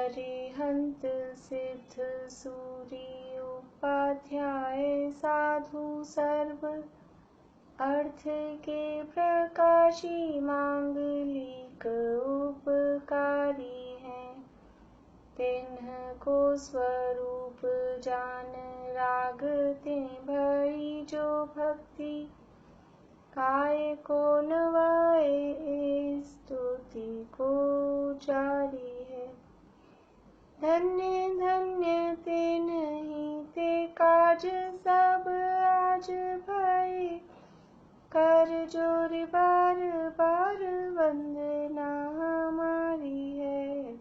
अरिहंत सिद्ध सूरी उपाध्याय साधु सर्व अर्थ के प्रकाशी मांगलिक उपकारी हैं। तिन्ह को स्वरूप जान राग ते भई जो भक्ति काय को नवाए स्तुति को जारी है। धन्य धन्य ते नहीं ते काज सब आज भय कर जोर बार बार वंदना हमारी है।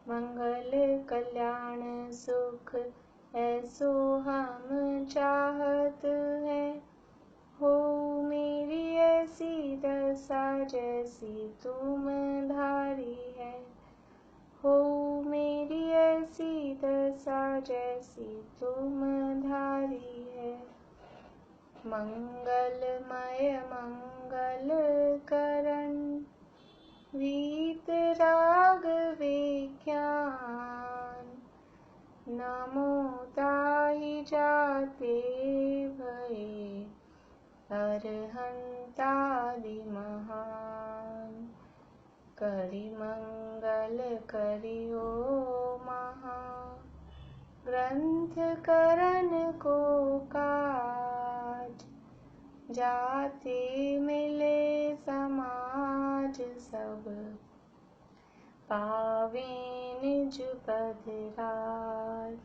मंगल कल्याण सुख ऐसो हम चाहत है। हो मेरी ऐसी दशा जैसी तुम धारी है। हो मेरी ऐसी दशा जैसी तुम धारी है। मंगलमय मंगल करण वीत राग विज्ञान नमो ताहि जाते भये अरहंतादि महान। करि मंगल करियो महा ग्रंथ करण को काज जाते मिले समाज सब पावे निज पद राज।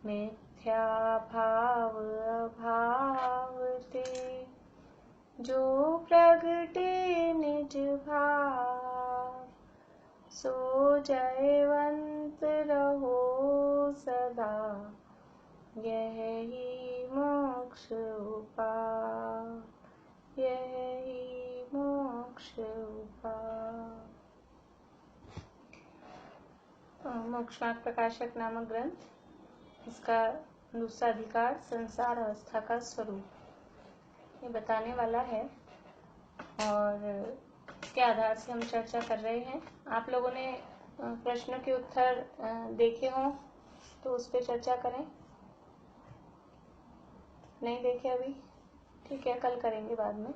मिथ्या भाव अभाव ते जो प्रगटे निज भाव सो जयवंत रहो सदा यही मोक्ष उपाय यही मोक्ष उपाय। मोक्ष मार्ग प्रकाशक नामक ग्रंथ, इसका दूसरा अधिकार संसार अवस्था का स्वरूप ये बताने वाला है और इसके आधार से हम चर्चा कर रहे हैं। आप लोगों ने प्रश्नों के उत्तर देखे हों तो उस पर चर्चा करें। नहीं देखे अभी? ठीक है, कल करेंगे बाद में।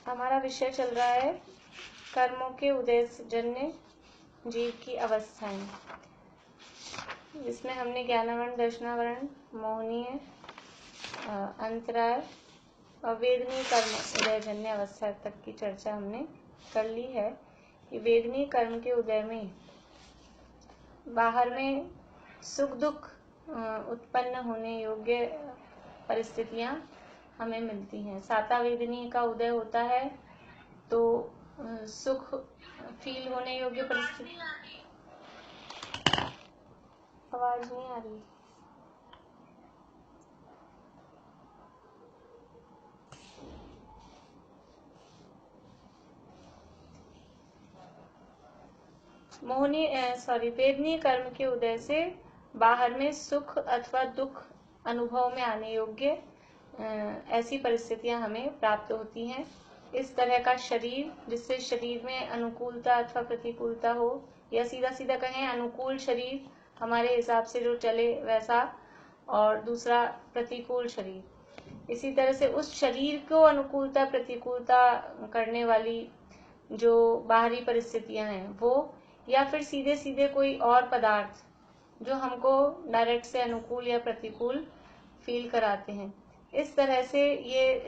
हमारा विषय चल रहा है कर्मों के उदय जन्य जीव की अवस्थाएं, जिसमें हमने ज्ञानावरण, दर्शनावरण, मोहनीय, अंतराय और वेदनीय कर्म उदयजन्य अवस्था तक की चर्चा हमने कर ली है। कि वेदनीय कर्म के उदय में बाहर में सुख दुख उत्पन्न होने योग्य परिस्थितियां हमें मिलती हैं। साता वेदनीय का उदय होता है तो सुख फील होने योग्य परिस्थिति। आवाज नहीं आ रही। वेदनीय कर्म के उदय से बाहर में सुख अथवा दुख अनुभव में आने योग्य ऐसी परिस्थितियां हमें प्राप्त होती हैं। इस तरह का शरीर, जिससे शरीर में अनुकूलता अथवा प्रतिकूलता हो, या सीधा सीधा कहें अनुकूल शरीर हमारे हिसाब से जो चले वैसा, और दूसरा प्रतिकूल शरीर। इसी तरह से उस शरीर को अनुकूलता प्रतिकूलता करने वाली जो बाहरी परिस्थितियां हैं वो, या फिर सीधे सीधे कोई और पदार्थ जो हमको डायरेक्ट से अनुकूल या प्रतिकूल फील कराते हैं। इस तरह से ये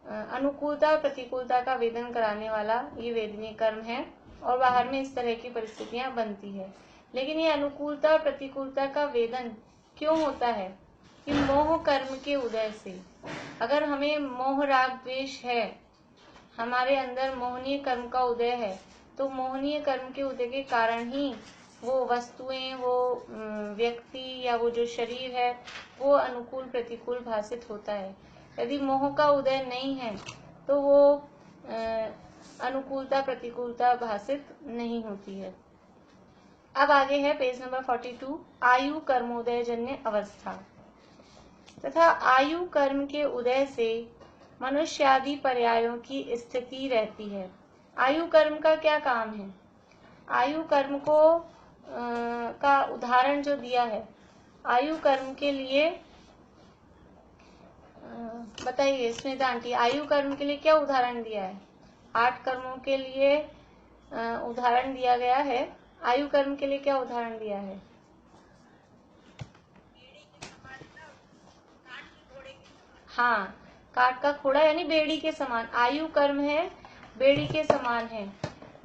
अनुकूलता और प्रतिकूलता का वेदन कराने वाला ये वेदनीय कर्म है और बाहर में इस तरह की परिस्थितियां बनती है। लेकिन ये अनुकूलता और प्रतिकूलता का वेदन क्यों होता है? कि मोह कर्म के उदय से। अगर हमें मोह राग द्वेष है, हमारे अंदर मोहनीय कर्म का उदय है, तो मोहनीय कर्म के उदय के कारण ही वो वस्तुएं, वो व्यक्ति या वो जो शरीर है वो अनुकूल प्रतिकूल भाषित होता है। यदि मोह का उदय नहीं है तो वो अनुकूलता प्रतिकूलता भाषित नहीं होती है। अब आगे है पेज नंबर 42, आयु कर्मोदय जन्य अवस्था। तथा आयु कर्म के उदय से मनुष्य आदि पर्यायों की स्थिति रहती है। आयु कर्म का क्या काम है? आयु कर्म को का उदाहरण जो दिया है, आयु कर्म के लिए बताइए स्मिता आंटी, आयु कर्म के लिए क्या उदाहरण दिया है? 8 कर्मों के लिए उदाहरण दिया गया है। आयु कर्म के लिए क्या उदाहरण दिया है? हाँ, काठ का घोड़ा यानी बेड़ी के समान। आयु कर्म है बेड़ी के समान है।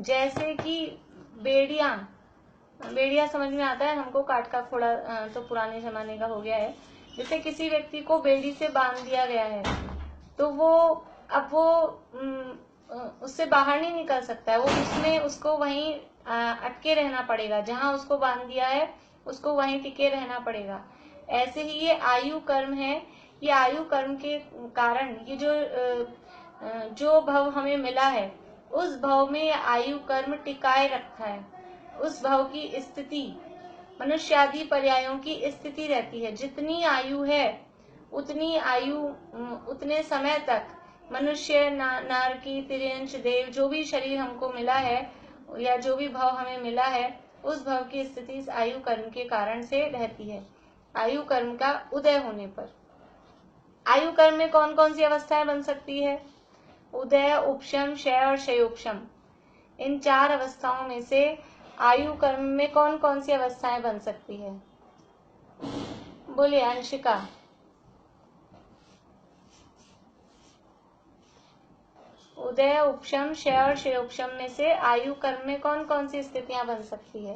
जैसे कि बेड़िया समझ में आता है हमको, काठ का घोड़ा तो पुराने जमाने का हो गया है। जैसे किसी व्यक्ति को बेड़ी से बांध दिया गया है तो वो उससे बाहर नहीं निकल सकता है, वो उसमें उसको वहीं अटके रहना पड़ेगा, जहां उसको बांध दिया है उसको वहीं टिके रहना पड़ेगा। ऐसे ही ये आयु कर्म है। ये आयु कर्म के कारण ये जो भव हमें मिला है उस भव में आयु कर्म टिकाए रखता है। उस भव की स्थिति मनुष्य आदि पर्यायों की स्थिति रहती है। जितनी आयु है उतनी आयु उतने समय तक मनुष्य, नारकी, तिर्यंश, देव, जो भी शरीर हमको मिला है या जो भी भव हमें मिला है उस भव की स्थिति इस आयु कर्म के कारण से रहती है। आयु कर्म का उदय होने पर आयु कर्म में कौन कौन सी अवस्थाएं बन सकती है? उदय, उपशम, क्षय और क्षयोपशम। इन 4 अवस्थाओं में से आयु कर्म में कौन कौन सी अवस्थाएं बन सकती है? बोलिए अंशिका। उदय, उपशम, क्षय और क्षयोपशम में से आयु कर्म में कौन कौन सी स्थितियां बन सकती है?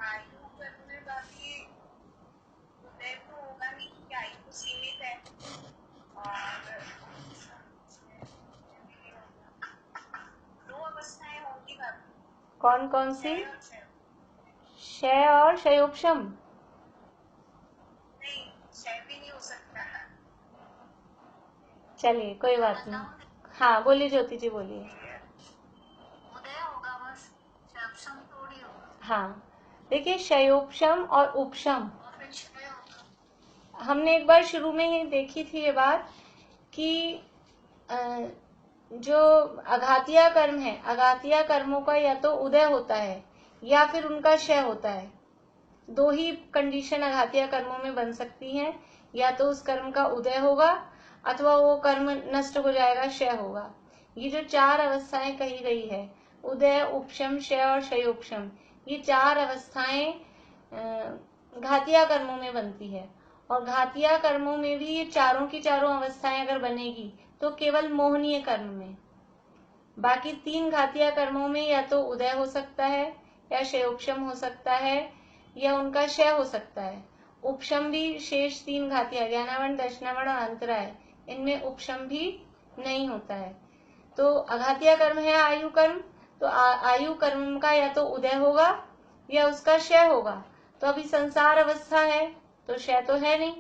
आयु कर्म में बाकी उदय तो होगा नहीं क्योंकि आयु सीमित है, और 2 अवस्थाएं होंगी बाकी। कौन कौन सी? क्षय और क्षयोपशम। नहीं, क्षय भी नहीं हो सकता है। चलिए कोई बात नहीं। हाँ बोलिए ज्योति जी, बोलिए। उदय होगा बस, क्षयोपशम थोड़ी होगा। हाँ देखिए, क्षयोपशम और उपशम और फिर क्षय होगा। हमने एक बार शुरू में ही देखी थी ये बात कि जो अघातिया कर्म है, अघातिया कर्मों का या तो उदय होता है या फिर उनका क्षय होता है। 2 ही कंडीशन अघातिया कर्मों में बन सकती हैं, या तो उस कर्म का उदय होगा अथवा वो कर्म नष्ट हो जाएगा, क्षय होगा। ये जो 4 अवस्थाएं कही गई है, उदय, उपशम, क्षय और क्षयोपशम, ये 4 अवस्थाएं घातिया कर्मों में बनती है। और घातिया कर्मों में भी ये चारों की चारों अवस्थाएं अगर बनेगी तो केवल मोहनीय कर्म में। बाकी 3 घातिया कर्मों में या तो उदय हो सकता है या क्षयोपशम हो सकता है या उनका क्षय हो सकता है। उपशम भी शेष 3 घातिया, ज्ञानावरण, दर्शनावरण और अंतराय, इनमें उपशम भी नहीं होता है। तो अघातिया कर्म है आयु कर्म, तो आयु कर्म का या तो उदय होगा या उसका क्षय होगा। तो अभी संसार अवस्था है तो क्षय तो है नहीं,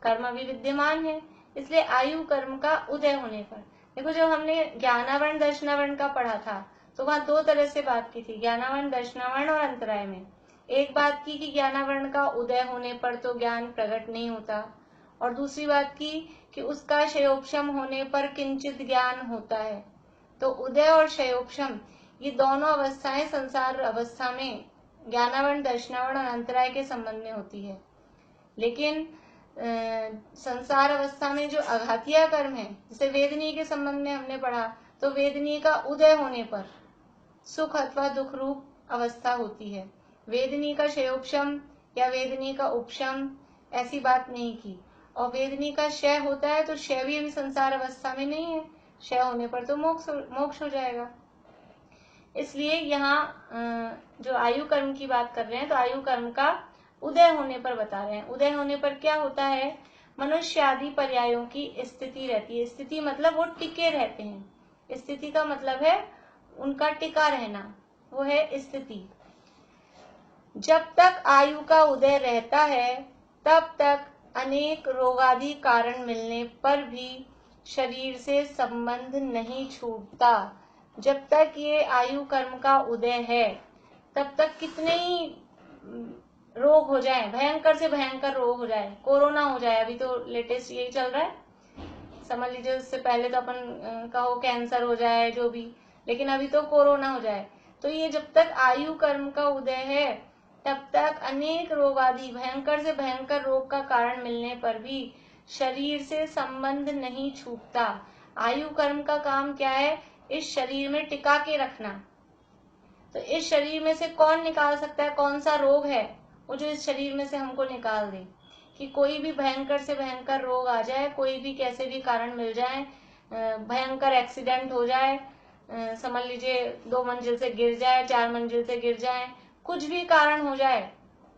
कर्म अभी विद्यमान है, इसलिए आयु कर्म का उदय होने पर। देखो जब हमने ज्ञानावरण दर्शनावरण का पढ़ा था तो वहां 2 तरह से बात की थी, ज्ञानावरण, दर्शनावरण और अंतराय में। एक बात की कि ज्ञानावरण का उदय होने पर तो ज्ञान प्रकट नहीं होता, और दूसरी बात की कि उसका क्षयोपशम होने पर किंचित ज्ञान होता है। तो उदय और क्षयोपशम ये दोनों अवस्थाएं संसार अवस्था में ज्ञानावरण, दर्शनावरण और अंतराय के संबंध में होती है। लेकिन संसार अवस्था में जो अघातिया कर्म है, जैसे वेदनीय के संबंध में हमने पढ़ा, तो वेदनीय का उदय होने पर सुख अथवा दुख रूप अवस्था होती है। वेदनीय का क्षयोपशम या वेदनीय का उपशम ऐसी बात नहीं की। और वेदनीय का क्षय होता है तो क्षय भी अभी संसार अवस्था में नहीं है, क्षय होने पर तो मोक्ष हो जाएगा। इसलिए यहाँ जो आयु कर्म की बात कर रहे हैं तो आयु कर्म का उदय होने पर बता रहे हैं। उदय होने पर क्या होता है? मनुष्य आदि पर्यायों की स्थिति रहती है। स्थिति मतलब वो टिके रहते हैं। स्थिति का मतलब है उनका टिका रहना, वो है स्थिति। जब तक आयु का उदय रहता है तब तक अनेक रोगादि कारण मिलने पर भी शरीर से संबंध नहीं छूटता। जब तक ये आयु कर्म का उदय है तब तक कितने ही रोग हो जाए, भयंकर से भयंकर रोग हो जाए, कोरोना हो जाए, अभी तो लेटेस्ट यही चल रहा है समझ लीजिए उससे पहले तो अपन कहो कैंसर हो जाए जो भी, लेकिन अभी तो कोरोना हो जाए। तो ये जब तक आयु कर्म का उदय है तब तक अनेक रोग आदि भयंकर से भयंकर रोग का कारण मिलने पर भी शरीर से संबंध नहीं छूटता। आयु कर्म का काम क्या है? इस शरीर में टिका के रखना। तो इस शरीर में से कौन निकाल सकता है? कौन सा रोग है वो जो इस शरीर में से हमको निकाल दे? कि कोई भी भयंकर से भयंकर रोग आ जाए, कोई भी कैसे भी कारण मिल जाए, भयंकर एक्सीडेंट हो जाए, समझ लीजिए 2 मंजिल से गिर जाए, 4 मंजिल से गिर जाए, कुछ भी कारण हो जाए,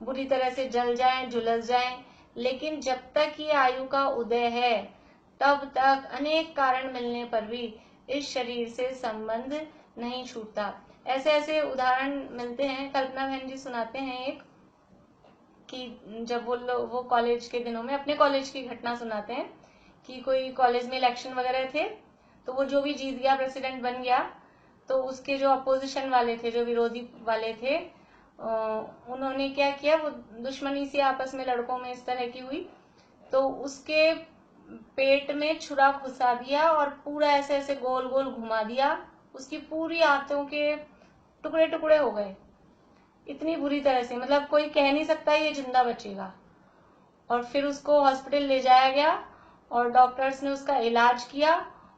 बुरी तरह से जल जाए, झुलस जाए, लेकिन जब तक ये आयु का उदय है तब तक अनेक कारण मिलने पर भी इस शरीर से संबंध नहीं छूटता। ऐसे ऐसे उदाहरण मिलते हैं। कल्पना बहन जी सुनाते हैं एक, कि जब वो कॉलेज के दिनों में अपने कॉलेज की घटना सुनाते हैं कि कोई कॉलेज में इलेक्शन वगैरह थे, तो वो जो भी जीत गया, प्रेसिडेंट बन गया, तो उसके जो अपोजिशन वाले थे, जो विरोधी वाले थे, उन्होंने क्या किया, वो दुश्मनी सी आपस में लड़कों में इस तरह की हुई, तो उसके पेट में छुरा घुसा दिया और पूरा ऐसे ऐसे गोल गोल घुमा दिया, उसकी पूरी आंतों के टुकड़े टुकड़े हो गए, इतनी बुरी तरह से, मतलब कोई कह नहीं सकता ये जिंदा बचेगा। और फिर उसको हॉस्पिटल ले जाया गया और डॉक्टर्स ने उसका इलाज किया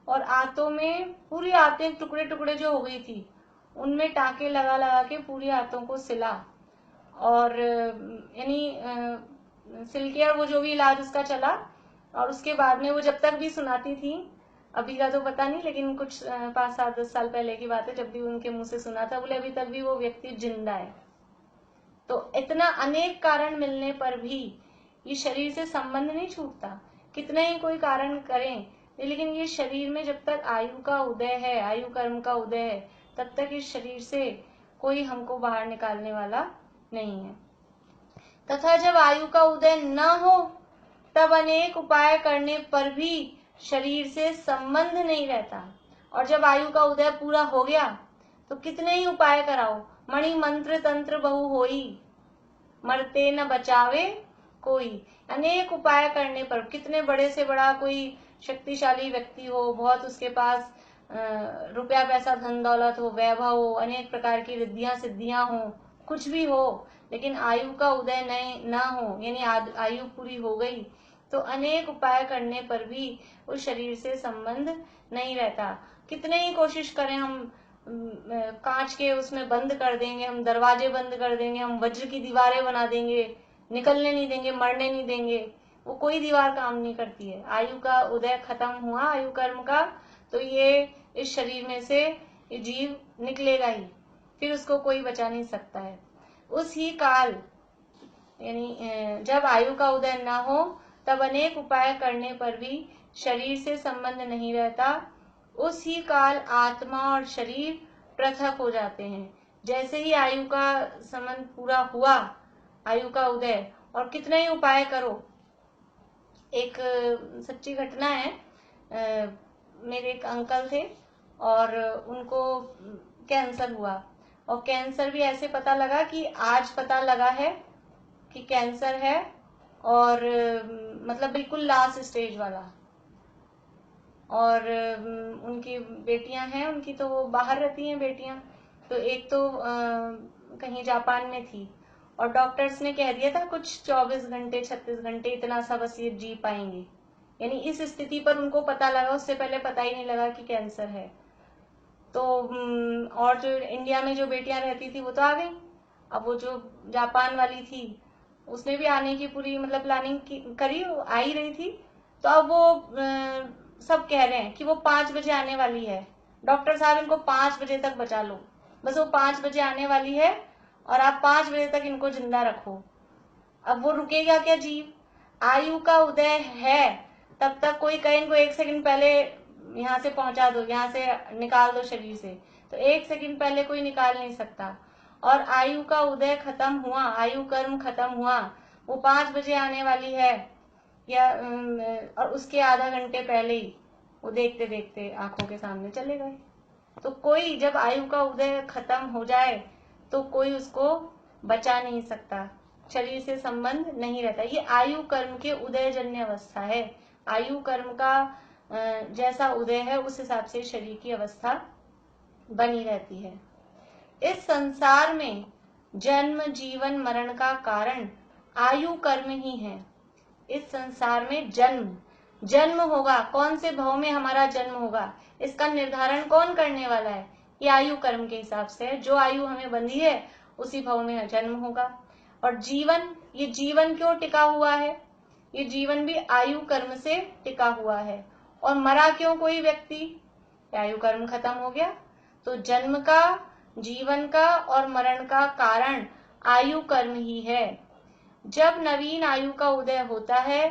और आंतों में पूरी आंतें टुकड़े टुकड़े जो हो गई थी उनमें टाँके लगा लगा के पूरी आंतों को सिला, और यानी सिल के, और वो जो भी इलाज उसका चला, और उसके बाद में वो जब तक भी सुनाती थी, अभी का तो पता नहीं, लेकिन कुछ 5, 7, 10 साल पहले की बात है, जब भी उनके मुंह से सुना था, बोले अभी तक भी वो व्यक्ति जिंदा है। तो इतना अनेक कारण मिलने पर भी ये शरीर से संबंध नहीं छूटता, कितने ही कोई कारण करें, लेकिन ये शरीर में जब तक आयु का उदय है, आयु कर्म का उदय है, तब तक इस शरीर से कोई हमको बाहर निकालने वाला नहीं है। तथा जब आयु का उदय न हो तब अनेक उपाय करने पर भी शरीर से संबंध नहीं रहता, और जब आयु का उदय पूरा हो गया तो कितने ही उपाय कराओ, मणि मंत्र तंत्र बहु होई, मरते न बचावे कोई। अनेक उपाय करने पर, कितने बड़े से बड़ा कोई शक्तिशाली व्यक्ति हो, बहुत उसके पास रुपया पैसा धन दौलत हो, वैभव हो, अनेक प्रकार की रिद्धियां सिद्धियां हो, कुछ भी हो, लेकिन आयु का उदय न हो, यानी आयु पूरी हो गई, तो अनेक उपाय करने पर भी उस शरीर से संबंध नहीं रहता। कितने ही कोशिश करें हम, कांच के उसमें बंद कर देंगे, हम दरवाजे बंद कर देंगे, हम वज्र की दीवारें बना देंगे, निकलने नहीं देंगे, मरने नहीं देंगे, वो कोई दीवार काम नहीं करती है। आयु का उदय खत्म हुआ, आयु कर्म का, तो ये इस शरीर में से ये जीव निकलेगा ही, फिर उसको कोई बचा नहीं सकता है। उस ही काल, यानी जब आयु का उदय न हो तब अनेक उपाय करने पर भी शरीर से संबंध नहीं रहता। उस ही काल आत्मा और शरीर पृथक हो जाते हैं। जैसे ही आयु का संबंध पूरा हुआ, आयु का उदय, और कितने ही उपाय करो। एक सच्ची घटना है, मेरे एक अंकल थे और उनको कैंसर हुआ, और कैंसर भी ऐसे पता लगा कि आज पता लगा है कि कैंसर है, और मतलब बिल्कुल लास्ट स्टेज वाला। और उनकी बेटियां हैं, उनकी तो वो बाहर रहती हैं बेटियां, तो एक तो कहीं जापान में थी, और डॉक्टर्स ने कह दिया था कुछ 24 घंटे 36 घंटे इतना सा बस ये जी पाएंगे, यानी इस स्थिति पर उनको पता लगा, उससे पहले पता ही नहीं लगा कि कैंसर है। तो और जो इंडिया में जो बेटियां रहती थी वो तो आ गई, अब वो जो जापान वाली थी उसने भी आने की पूरी मतलब प्लानिंग करी, आ ही रही थी। तो अब वो सब कह रहे हैं कि वो 5 बजे आने वाली है, डॉक्टर साहब इनको 5 बजे तक बचा लो, बस वो 5 बजे आने वाली है और आप 5 बजे तक इनको जिंदा रखो। अब वो रुकेगा क्या जीव? आयु का उदय है तब तक कोई कहे इनको 1 सेकंड पहले यहाँ से पहुंचा दो, यहाँ से निकाल दो शरीर से, तो 1 सेकंड पहले कोई निकाल नहीं सकता। और आयु का उदय खत्म हुआ, आयु कर्म खत्म हुआ, वो 5 बजे आने वाली है, या और उसके आधा घंटे पहले ही वो देखते देखते आंखों के सामने चले गए। तो कोई जब आयु का उदय खत्म हो जाए तो कोई उसको बचा नहीं सकता, शरीर से संबंध नहीं रहता। ये आयु कर्म के उदय जन्य अवस्था है। आयु कर्म का जैसा उदय है उस हिसाब से शरीर की अवस्था बनी रहती है। इस संसार में जन्म जीवन मरण का कारण आयु कर्म ही है। इस संसार में जन्म होगा, कौन से भाव में हमारा जन्म होगा, इसका निर्धारण कौन करने वाला है? ये आयु कर्म के हिसाब से है। जो आयु हमें बंधी है उसी भाव में जन्म होगा। और जीवन, ये जीवन क्यों टिका हुआ है? ये जीवन भी आयु कर्म से टिका हुआ है। और मरा क्यों कोई व्यक्ति? आयु कर्म खत्म हो गया। तो जन्म का, जीवन का और मरण का कारण आयु कर्म ही है। जब नवीन आयु का उदय होता है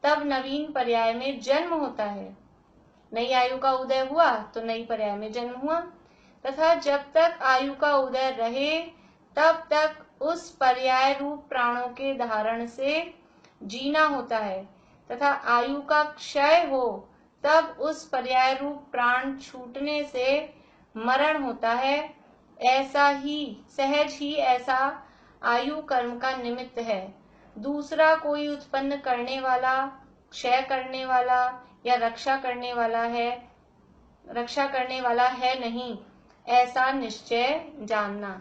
तब नवीन पर्याय में जन्म होता है। नई आयु का उदय हुआ तो नई पर्याय में जन्म हुआ, तथा जब तक आयु का उदय रहे तब तक उस पर्याय रूप प्राणों के धारण से जीना होता है, तथा आयु का क्षय हो तब उस पर्याय रूप प्राण छूटने से मरण होता है। ऐसा ही सहज ही ऐसा आयु कर्म का निमित्त है। दूसरा कोई उत्पन्न करने वाला, क्षय करने वाला या रक्षा करने वाला है नहीं, ऐसा निश्चय जानना।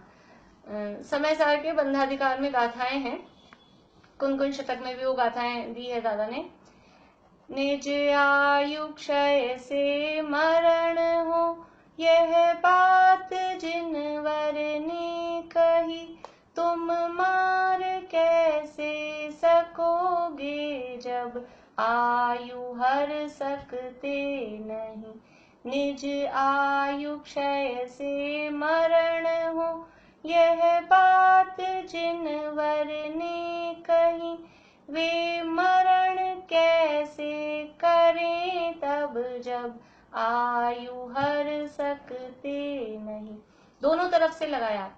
समय सार के बंधाधिकार में गाथाएं हैं, कुन शतक में भी वो गाथाएं दी है दादा ने। निज आयु क्षय से मरण हो, यह बात जिनवर ने कही, तुम मार कैसे सकोगे जब आयु हर सकते नहीं। निज आयु क्षय से मरण हो, यह बात जिनवर ने कही, वे मरण कैसे करें तब जब आयु हर सकते नहीं। दोनों तरफ से लगाया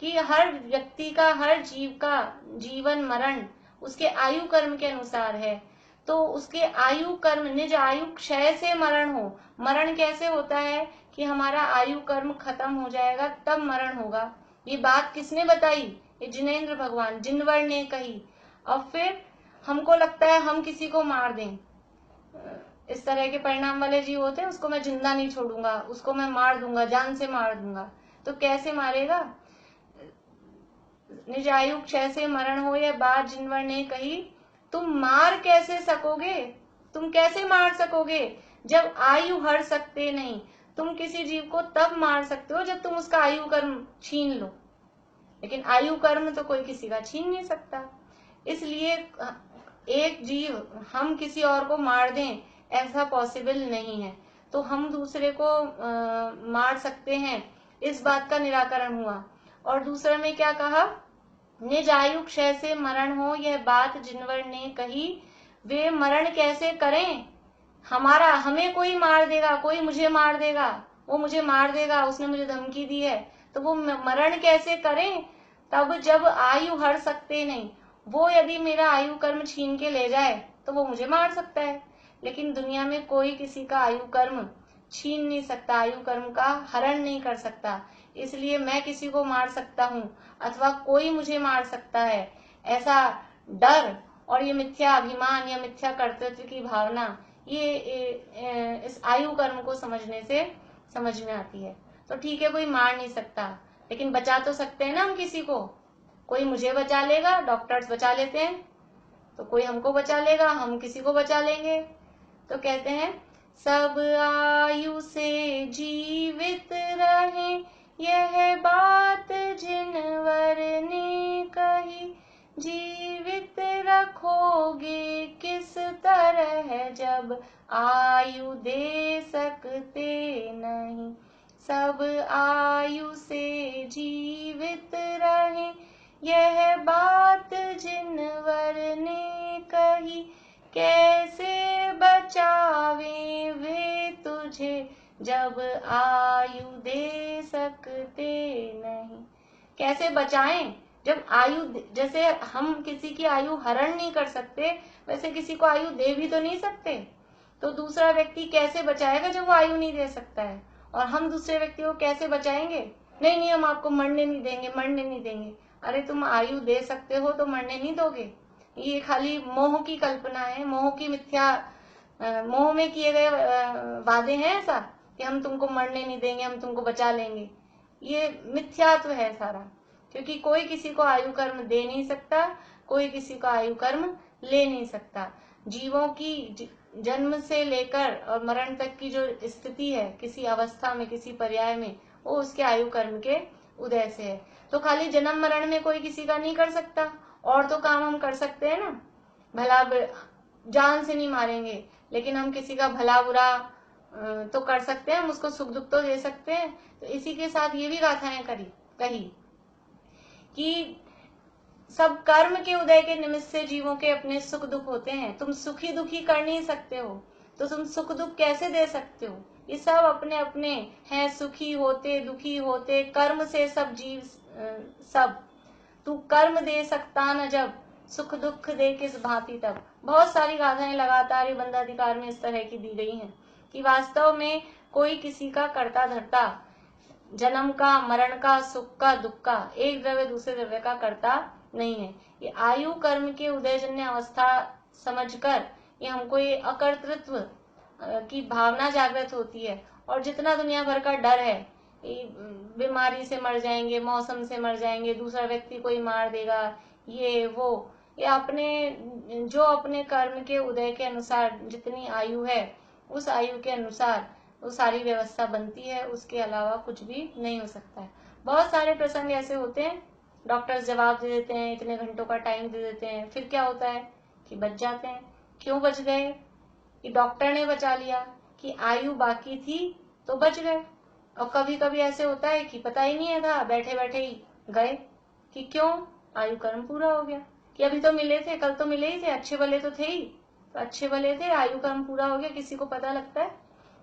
कि हर व्यक्ति का, हर जीव का जीवन मरण उसके आयु कर्म के अनुसार है। तो उसके आयु कर्म, निज आयु क्षय से मरण हो। मरण कैसे होता है? कि हमारा आयु कर्म खत्म हो जाएगा तब मरण होगा। ये बात किसने बताई? ये जिनेंद्र भगवान, जिनवर ने कही। और फिर हमको लगता है हम किसी को मार दें, इस तरह के परिणाम वाले जीव होते हैं, उसको मैं जिंदा नहीं छोड़ूंगा, उसको मैं मार दूंगा, जान से मार दूंगा। तो कैसे मारेगा? निज आयु क्षय से मरण हो, यह बात जिनवर ने कही, तुम मार कैसे सकोगे? तुम कैसे मार सकोगे जब आयु हर सकते नहीं? तुम किसी जीव को तब मार सकते हो जब तुम उसका आयु कर्म छीन लो, लेकिन आयु कर्म तो कोई किसी का छीन नहीं सकता। इसलिए एक जीव हम किसी और को मार दें, ऐसा पॉसिबल नहीं है। तो हम दूसरे को मार सकते हैं, इस बात का निराकरण हुआ। और दूसरे में क्या कहा? निज आयु क्षय से मरण हो, यह बात जिनवर ने कही, वे मरण कैसे करें? हमें कोई मार देगा, कोई मुझे मार देगा, वो मुझे मार देगा, उसने मुझे धमकी दी है, तो वो मरण कैसे करें तब जब आयु हर सकते नहीं। वो यदि मेरा आयु कर्म छीन के ले जाए तो वो मुझे मार सकता है, लेकिन दुनिया में कोई किसी का आयु कर्म छीन नहीं सकता, आयु कर्म का हरण नहीं कर सकता। इसलिए मैं किसी को मार सकता हूँ अथवा कोई मुझे मार सकता है, ऐसा डर और ये मिथ्या अभिमान या मिथ्या कर्तृत्व की भावना, ये इस आयु कर्म को समझने से समझ में आती है। तो ठीक है, कोई मार नहीं सकता, लेकिन बचा तो सकते हैं ना हम किसी को। कोई मुझे बचा लेगा, डॉक्टर्स बचा लेते हैं, तो कोई हमको बचा लेगा, हम किसी को बचा लेंगे। तो कहते हैं सब आयु से जीवित रहे, यह बात जिनवर ने कही, जीवित रखोगे किस तरह जब आयु दे सकते नहीं। सब आयु से जीवित रहे, यह बात जिनवर ने कही, कैसे बचावे वे तुझे जब आयु दे सकते नहीं। कैसे बचाएं जब आयु, जैसे हम किसी की आयु हरण नहीं कर सकते, वैसे किसी को आयु दे भी तो नहीं सकते। तो दूसरा व्यक्ति कैसे बचाएगा जब वो आयु नहीं दे सकता है? और हम दूसरे व्यक्ति को कैसे बचाएंगे? नहीं, हम आपको मरने नहीं देंगे। अरे तुम आयु दे सकते हो तो मरने नहीं दोगे? ये खाली मोह की कल्पना है, मोह की मिथ्या मोह में किए गए वादे हैं ऐसा कि हम तुमको मरने नहीं देंगे, हम तुमको बचा लेंगे। ये मिथ्यात्व है सारा, क्योंकि कोई किसी को आयु कर्म दे नहीं सकता, कोई किसी को आयु कर्म ले नहीं सकता। जीवों की जन्म से लेकर और मरण तक की जो स्थिति है किसी अवस्था में, किसी पर्याय में, वो उसके आयु कर्म के उदय से है। तो खाली जन्म मरण में कोई किसी का नहीं कर सकता, और तो काम हम कर सकते हैं ना। भला जान से नहीं मारेंगे, लेकिन हम किसी का भला बुरा तो कर सकते हैं, हम उसको सुख दुख तो दे सकते हैं। तो इसी के साथ ये भी गाथाएं कही कि सब कर्म के उदय के निमित्त से जीवों के अपने सुख दुख होते हैं। तुम सुखी दुखी कर नहीं सकते हो, तो तुम सुख दुख कैसे दे सकते हो? ये सब अपने अपने हैं, सुखी होते दुखी होते कर्म से सब जीव सब। तू कर्म दे सकता न जब, सुख दुख दे किस भांति तब। बहुत सारी गाथाएं लगातार ये बंधाधिकार में इस तरह की दी गई हैं कि वास्तव में कोई किसी का करता धरता, जन्म का, मरण का, सुख का, दुख का, एक द्रव्य दूसरे द्रव्य का करता नहीं है। ये आयु कर्म के उदयजन्य अवस्था समझकर ये हमको ये अकर्तृत्व की भावना जागृत होती है। और जितना दुनिया भर का डर है, बीमारी से मर जाएंगे, मौसम से मर जाएंगे, दूसरा व्यक्ति कोई मार देगा, ये वो, ये अपने कर्म के उदय के अनुसार जितनी आयु है उस आयु के अनुसार वो सारी व्यवस्था बनती है, उसके अलावा कुछ भी नहीं हो सकता है। बहुत सारे प्रसंग ऐसे होते हैं, डॉक्टर्स जवाब दे देते हैं, इतने घंटों का टाइम दे देते हैं, फिर क्या होता है कि बच जाते हैं। क्यों बच गए? कि डॉक्टर ने बचा लिया, कि आयु बाकी थी तो बच गए। और कभी कभी ऐसे होता है कि पता ही नहीं था, बैठे बैठे ही गए। कि क्यों? आयु कर्म पूरा हो गया। कि अभी तो मिले थे, कल तो मिले ही थे, अच्छे भले तो थे ही, तो अच्छे भले थे, आयु कर्म पूरा हो गया। किसी को पता लगता है?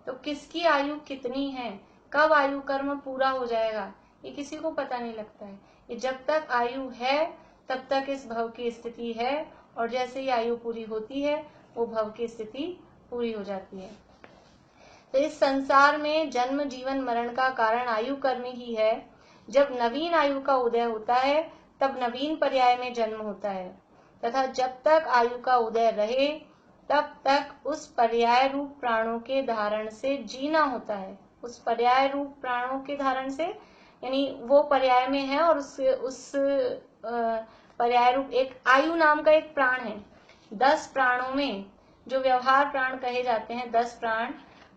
तो किसकी आयु कितनी है, कब आयु कर्म पूरा हो जाएगा, ये किसी को पता नहीं लगता है। ये जब तक आयु है तब तक इस भव की स्थिति है, और जैसे ही आयु पूरी होती है वो भव की स्थिति पूरी हो जाती है। तो इस संसार में जन्म जीवन मरण का कारण आयु कर्म ही है। जब नवीन आयु का उदय होता है तब नवीन पर्याय में जन्म होता है, तथा जब तक आयु का उदय रहे तब तक उस पर्याय रूप प्राणों के धारण से जीना होता है। उस पर्याय रूप प्राणों के धारण से, यानी वो पर्याय में है और उस पर्याय रूप एक आयु नाम का एक प्राण है। 10 प्राणों में जो व्यवहार प्राण कहे जाते हैं, 10 प्राण,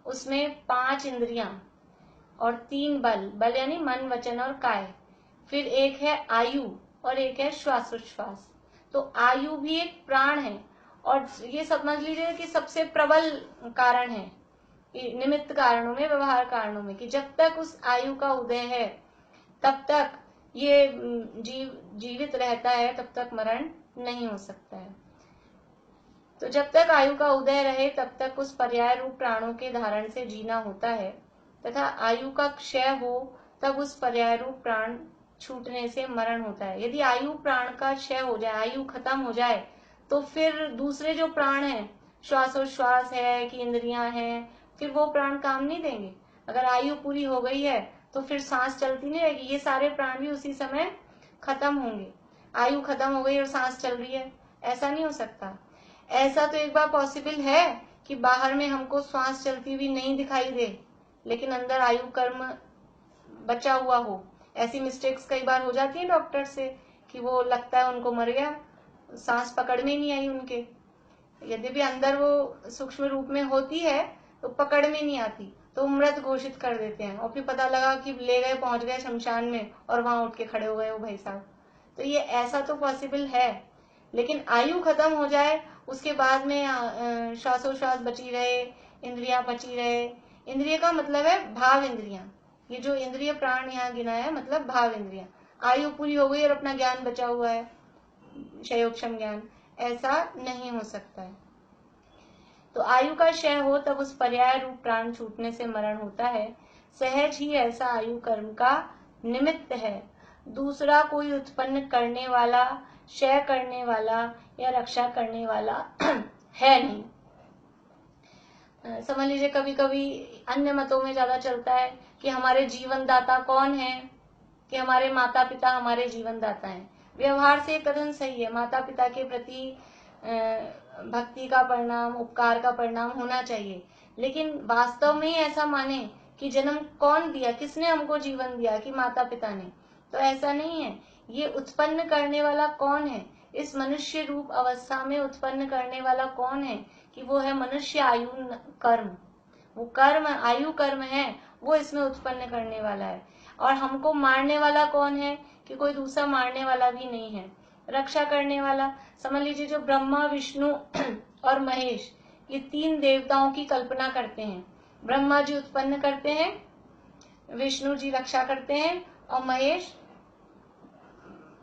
उसमें 5 इंद्रियां और 3 बल यानी मन वचन और काय, फिर एक है आयु और एक है श्वासोच्छ्वास। तो आयु भी एक प्राण है, और ये समझ लीजिए कि सबसे प्रबल कारण है निमित्त कारणों में, व्यवहार कारणों में, कि जब तक उस आयु का उदय है तब तक ये जीवित रहता है, तब तक मरण नहीं हो सकता है। तो जब तक आयु का उदय रहे तब तक उस पर्याय रूप प्राणों के धारण से जीना होता है, तथा आयु का क्षय हो तब उस पर्याय रूप प्राण छूटने से मरण होता है। यदि आयु प्राण का क्षय हो जाए, आयु खत्म हो जाए, तो फिर दूसरे जो प्राण हैं, श्वासोच्छ्वास है कि इंद्रियां हैं, फिर वो प्राण काम नहीं देंगे। अगर आयु पूरी हो गई है तो फिर सांस चलती नहीं रहेगी, ये सारे प्राण भी उसी समय खत्म होंगे। आयु खत्म हो गई और सांस चल रही है, ऐसा नहीं हो सकता। ऐसा तो एक बार पॉसिबल है कि बाहर में हमको श्वास चलती हुई नहीं दिखाई दे, लेकिन अंदर आयु कर्म बचा हुआ हो। ऐसी मिस्टेक्स कई बार हो जाती है डॉक्टर से कि वो लगता है उनको मर गया, सांस पकड़ में नहीं आई उनके, यद्यपि अंदर वो सूक्ष्म रूप में होती है तो पकड़ में नहीं आती, तो मृत घोषित कर देते हैं, और फिर पता लगा कि ले गए, पहुंच गए शमशान में, और वहां उठ के खड़े हो गए वो भाई साहब। तो ये ऐसा तो पॉसिबल है, लेकिन आयु खत्म हो जाए उसके बाद में श्वासोच्छ्वास बची रहे, इंद्रियां बची रहे। इंद्रिय का मतलब है भाव इंद्रियां, ये जो इंद्रिय प्राण यहाँ गिनाया है मतलब भाव इंद्रियां। आयु पूरी हो गई और अपना ज्ञान बचा हुआ है, क्षयोक्षम ज्ञान, ऐसा नहीं हो सकता है। तो आयु का क्षय हो तब उस पर्याय रूप प्राण छूटने से मरण होता है। सहज ही ऐसा आयु कर्म का निमित्त है, दूसरा कोई उत्पन्न करने वाला, क्षय करने वाला या रक्षा करने वाला है नहीं। समझ लीजिए कभी कभी अन्य मतों में ज्यादा चलता है कि हमारे जीवन दाता कौन है, कि हमारे माता पिता हमारे जीवन दाता हैं। व्यवहार से कथन सही है, माता पिता के प्रति भक्ति का परिणाम, उपकार का परिणाम होना चाहिए। लेकिन वास्तव में ही ऐसा माने कि जन्म कौन दिया, किसने हमको जीवन दिया, कि माता पिता ने, तो ऐसा नहीं है। ये उत्पन्न करने वाला कौन है, इस मनुष्य रूप अवस्था में उत्पन्न करने वाला कौन है, कि वो है मनुष्य आयु कर्म। वो कर्म, आयु कर्म है, वो इसमें उत्पन्न करने वाला है। और हमको मारने वाला कौन है, कि कोई दूसरा मारने वाला भी नहीं है। रक्षा करने वाला, समझ लीजिए जो ब्रह्मा, विष्णु और महेश, ये 3 देवताओं की कल्पना करते हैं। ब्रह्मा जी उत्पन्न करते हैं, विष्णु जी रक्षा करते हैं, और महेश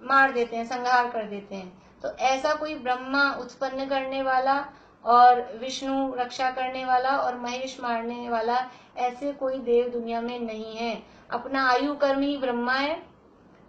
मार देते हैं, संहार कर देते हैं। तो ऐसा कोई ब्रह्मा उत्पन्न करने वाला और विष्णु रक्षा करने वाला और महेश मारने वाला, ऐसे कोई देव दुनिया में नहीं है। अपना आयु कर्म ही ब्रह्मा है।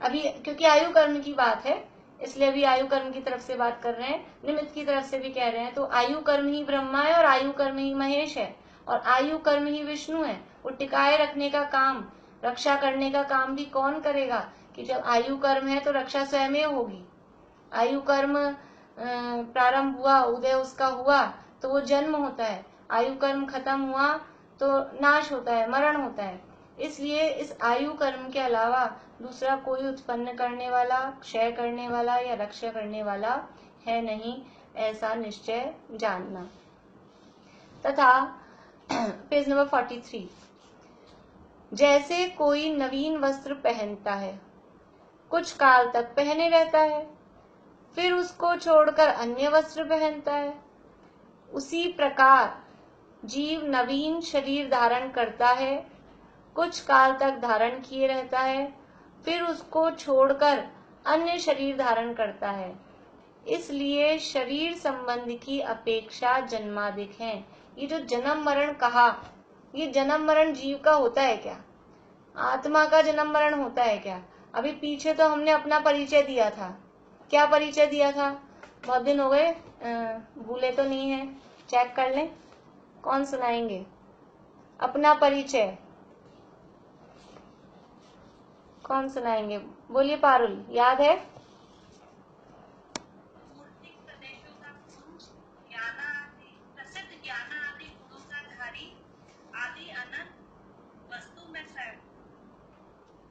अभी क्योंकि आयु कर्म की बात है, इसलिए अभी आयु कर्म की तरफ से बात कर रहे हैं, निमित्त की तरफ से भी कह रहे हैं। तो आयु कर्म ही ब्रह्मा है और आयु कर्म ही महेश है और आयु कर्म ही विष्णु है। वो टिकाए रखने का काम, रक्षा करने का काम भी कौन करेगा, कि जब आयु कर्म है तो रक्षा स्वयं होगी। आयु कर्म प्रारंभ हुआ, उदय उसका हुआ, तो वो जन्म होता है। आयु कर्म खत्म हुआ तो नाश होता है, मरण होता है। इसलिए इस आयु कर्म के अलावा दूसरा कोई उत्पन्न करने वाला, क्षय करने वाला या रक्षा करने वाला है नहीं, ऐसा निश्चय जानना। तथा पेज नंबर 43, जैसे कोई नवीन वस्त्र पहनता है, कुछ काल तक पहने रहता है, फिर उसको छोड़कर अन्य वस्त्र पहनता है, उसी प्रकार जीव नवीन शरीर धारण करता है, कुछ काल तक धारण किए रहता है, फिर उसको छोड़कर अन्य शरीर धारण करता है। इसलिए शरीर संबंध की अपेक्षा जन्मादिक है। ये जो जन्म मरण कहा, ये जन्म मरण जीव का होता है क्या, आत्मा का जन्म मरण होता है क्या? अभी पीछे तो हमने अपना परिचय दिया था। क्या परिचय दिया था? बहुत दिन हो गए, भूले तो नहीं है, चेक कर लें। कौन सुनाएंगे अपना परिचय? कौन सुनाएंगे? बोलिए पारुल, याद है?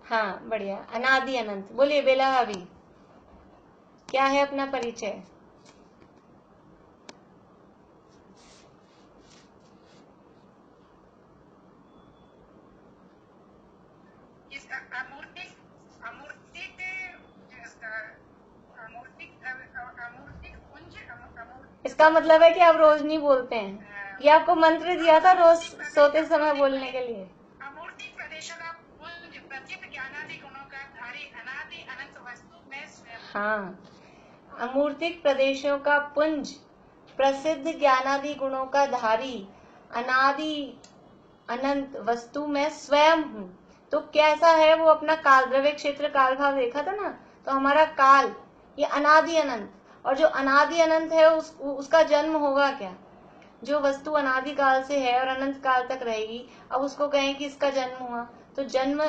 हाँ, बढ़िया, अनादि अनंत। बोलिए बेला भाभी, क्या है अपना परिचय? इसका मतलब है कि आप रोज नहीं बोलते हैं। ये आपको मंत्र दिया था रोज सोते समय बोलने के लिए। हाँ, अमूर्तिक प्रदेशों का पुंज, प्रसिद्ध ज्ञानादि गुणों का धारी, अनादि अनंत वस्तु में स्वयं हूँ। तो कैसा है वो अपना काल द्रव्य क्षेत्र काल भाव देखा था ना, तो हमारा काल ये अनादि अनंत, और जो अनादि अनंत है उसका जन्म होगा क्या? जो वस्तु अनादि काल से है और अनंत काल तक रहेगी, अब उसको कहें कि इसका जन्म हुआ, तो जन्म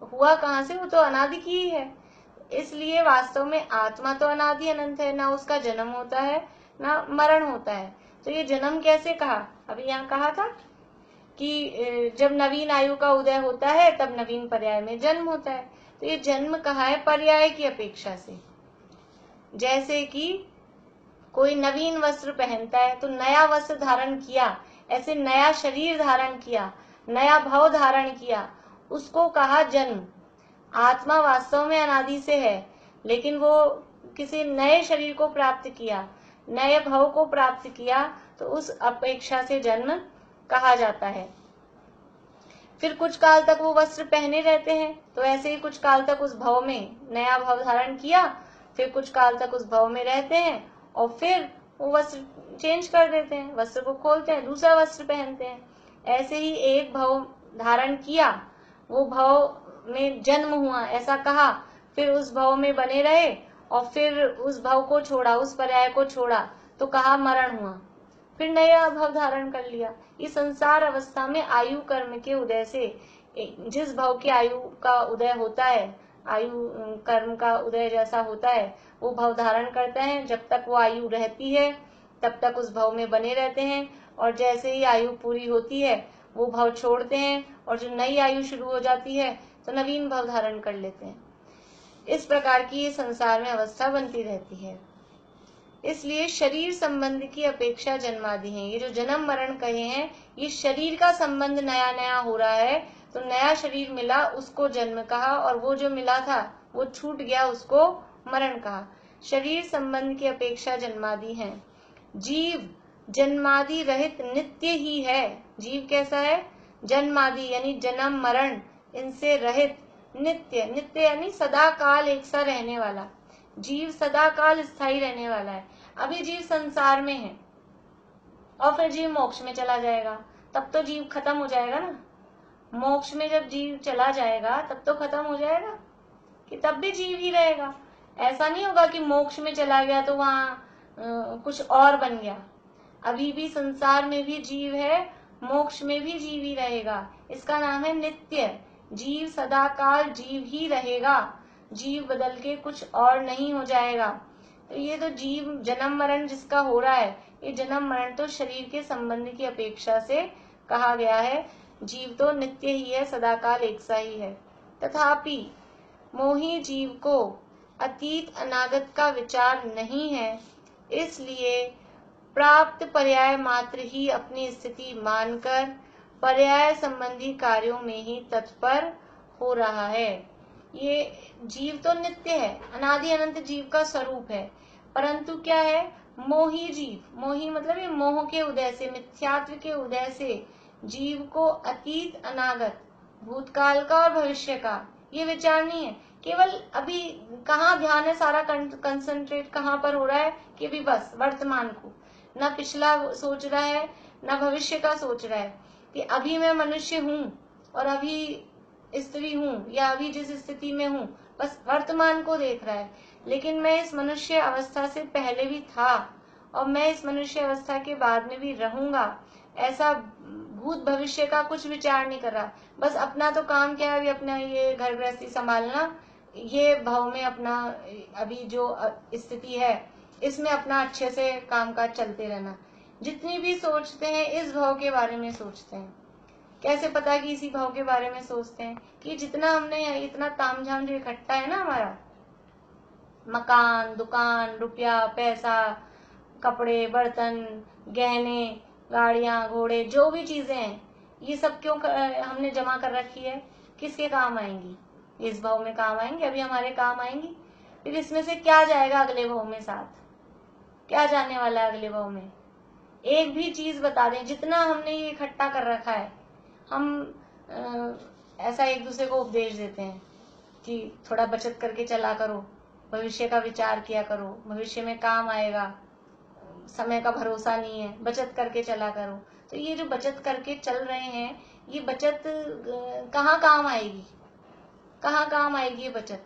हुआ कहाँ से? वो तो अनादि की ही है। इसलिए वास्तव में आत्मा तो अनादि अनंत है, ना उसका जन्म होता है ना मरण होता है। तो ये जन्म कैसे कहा? अभी यहाँ कहा था कि जब नवीन आयु का उदय होता है तब नवीन पर्याय में जन्म होता है। तो ये जन्म कहा है पर्याय की अपेक्षा से। जैसे कि कोई नवीन वस्त्र पहनता है तो नया वस्त्र धारण किया, ऐसे नया शरीर धारण किया, नया भाव धारण किया, उसको कहा जन्म। आत्मा वास्तव में अनादि से है, लेकिन वो किसी नए शरीर को प्राप्त किया, नए भाव को प्राप्त किया, तो उस अपेक्षा से जन्म कहा जाता है। फिर कुछ काल तक वो वस्त्र पहने रहते हैं, तो ऐसे ही कुछ काल तक उस भाव में नया भाव धारण किया, फिर कुछ काल तक उस भाव में रहते हैं और फिर वो वस्त्र चेंज कर देते हैं, वस्त्र को खोलते हैं, दूसरा वस्त्र पहनते हैं। ऐसे ही एक भाव धारण किया, वो भाव में जन्म हुआ ऐसा कहा, फिर उस भाव में बने रहे और फिर उस भाव को छोड़ा, उस पर्याय को छोड़ा, तो कहा मरण हुआ, फिर नया भाव धारण कर लिया। इस संसार अवस्था में आयु कर्म के उदय से जिस भाव की आयु का उदय होता है, आयु कर्म का उदय जैसा होता है, वो भाव धारण करते हैं। जब तक वो आयु रहती है तब तक उस भव में बने रहते हैं, और जैसे ही आयु पूरी होती है वो भव छोड़ते हैं, और जो नई आयु शुरू हो जाती है तो नवीन भव धारण कर लेते हैं। इस प्रकार की ये संसार में अवस्था बनती रहती है। इसलिए शरीर संबंध की अपेक्षा जन्मादि है। ये जो जन्म मरण कहे हैं, ये शरीर का संबंध नया नया हो रहा है, तो नया शरीर मिला उसको जन्म कहा, और वो जो मिला था वो छूट गया उसको मरण कहा। शरीर संबंध की अपेक्षा जन्मादि है। जीव जन्मादि रहित नित्य ही है। जीव कैसा है? जन्मादि यानी जन्म मरण इनसे रहित, नित्य। नित्य यानी सदा काल एक सा रहने वाला। जीव सदा काल स्थायी रहने वाला है। अभी जीव संसार में है और फिर जीव मोक्ष में चला जाएगा, तब तो जीव खत्म हो जाएगा ना। मोक्ष में जब जीव चला जाएगा तब तो खत्म हो जाएगा, कि तब भी जीव ही रहेगा। ऐसा नहीं होगा कि मोक्ष में चला गया तो वहाँ कुछ और बन गया। अभी भी संसार में भी जीव है, मोक्ष में भी जीव ही रहेगा। इसका नाम है नित्य। जीव सदा काल जीव ही रहेगा, जीव बदल के कुछ और नहीं हो जाएगा। तो ये तो जीव जन्म मरण जिसका हो रहा है, ये जन्म मरण तो शरीर के संबंध की अपेक्षा से कहा गया है। जीव तो नित्य ही है, सदा काल एक सा ही है। तथापि मोही जीव को अतीत अनागत का विचार नहीं है, इसलिए प्राप्त पर्याय मात्र ही अपनी स्थिति मानकर पर्याय संबंधी कार्यों में ही तत्पर हो रहा है। ये जीव तो नित्य है, अनादि अनंत जीव का स्वरूप है, परंतु क्या है? मोही जीव। मोही मतलब ये मोह के उदय से, मिथ्यात्व के उदय से जीव को अतीत अनागत, भूतकाल का और भविष्य का ये विचार नहीं है। केवल अभी कहाँ ध्यान है, सारा कंसंट्रेट कहाँ पर हो रहा है कि अभी बस वर्तमान को, ना पिछला सोच रहा है ना भविष्य का सोच रहा है, कि अभी मैं मनुष्य हूँ और अभी स्त्री हूँ या अभी जिस स्थिति में हूँ, बस वर्तमान को देख रहा है। लेकिन मैं इस मनुष्य अवस्था से पहले भी था और मैं इस मनुष्य अवस्था के बाद में भी रहूंगा, ऐसा भूत भविष्य का कुछ विचार नहीं कर रहा। बस अपना तो काम क्या है, अभी अपना ये घर गृहस्थी संभालना, ये भाव में अपना अभी जो स्थिति है इसमें अपना अच्छे से कामकाज चलते रहना। जितनी भी सोचते हैं इस भाव के बारे में सोचते हैं। कैसे पता कि इसी भाव के बारे में सोचते हैं? कि जितना हमने इतना तामझाम जो इकट्ठा है ना, हमारा मकान, दुकान, रुपया, पैसा, कपड़े, बर्तन, गहने, गाड़ियां, घोड़े, जो भी चीजें हैं, ये सब क्यों हमने जमा कर रखी है? किसके काम आएंगी? इस भाव में काम आएंगी, अभी हमारे काम आएंगी। फिर इसमें से क्या जाएगा अगले भाव में? साथ क्या जाने वाला है अगले भाव में? एक भी चीज बता दें। जितना हमने ये इकट्ठा कर रखा है, हम ऐसा एक दूसरे को उपदेश देते हैं कि थोड़ा बचत करके चला करो, भविष्य का विचार किया करो, भविष्य में काम आएगा, समय का भरोसा नहीं है, बचत करके चला करो। तो ये जो बचत करके चल रहे हैं, ये बचत कहाँ काम आएगी? कहाँ काम आएगी ये बचत?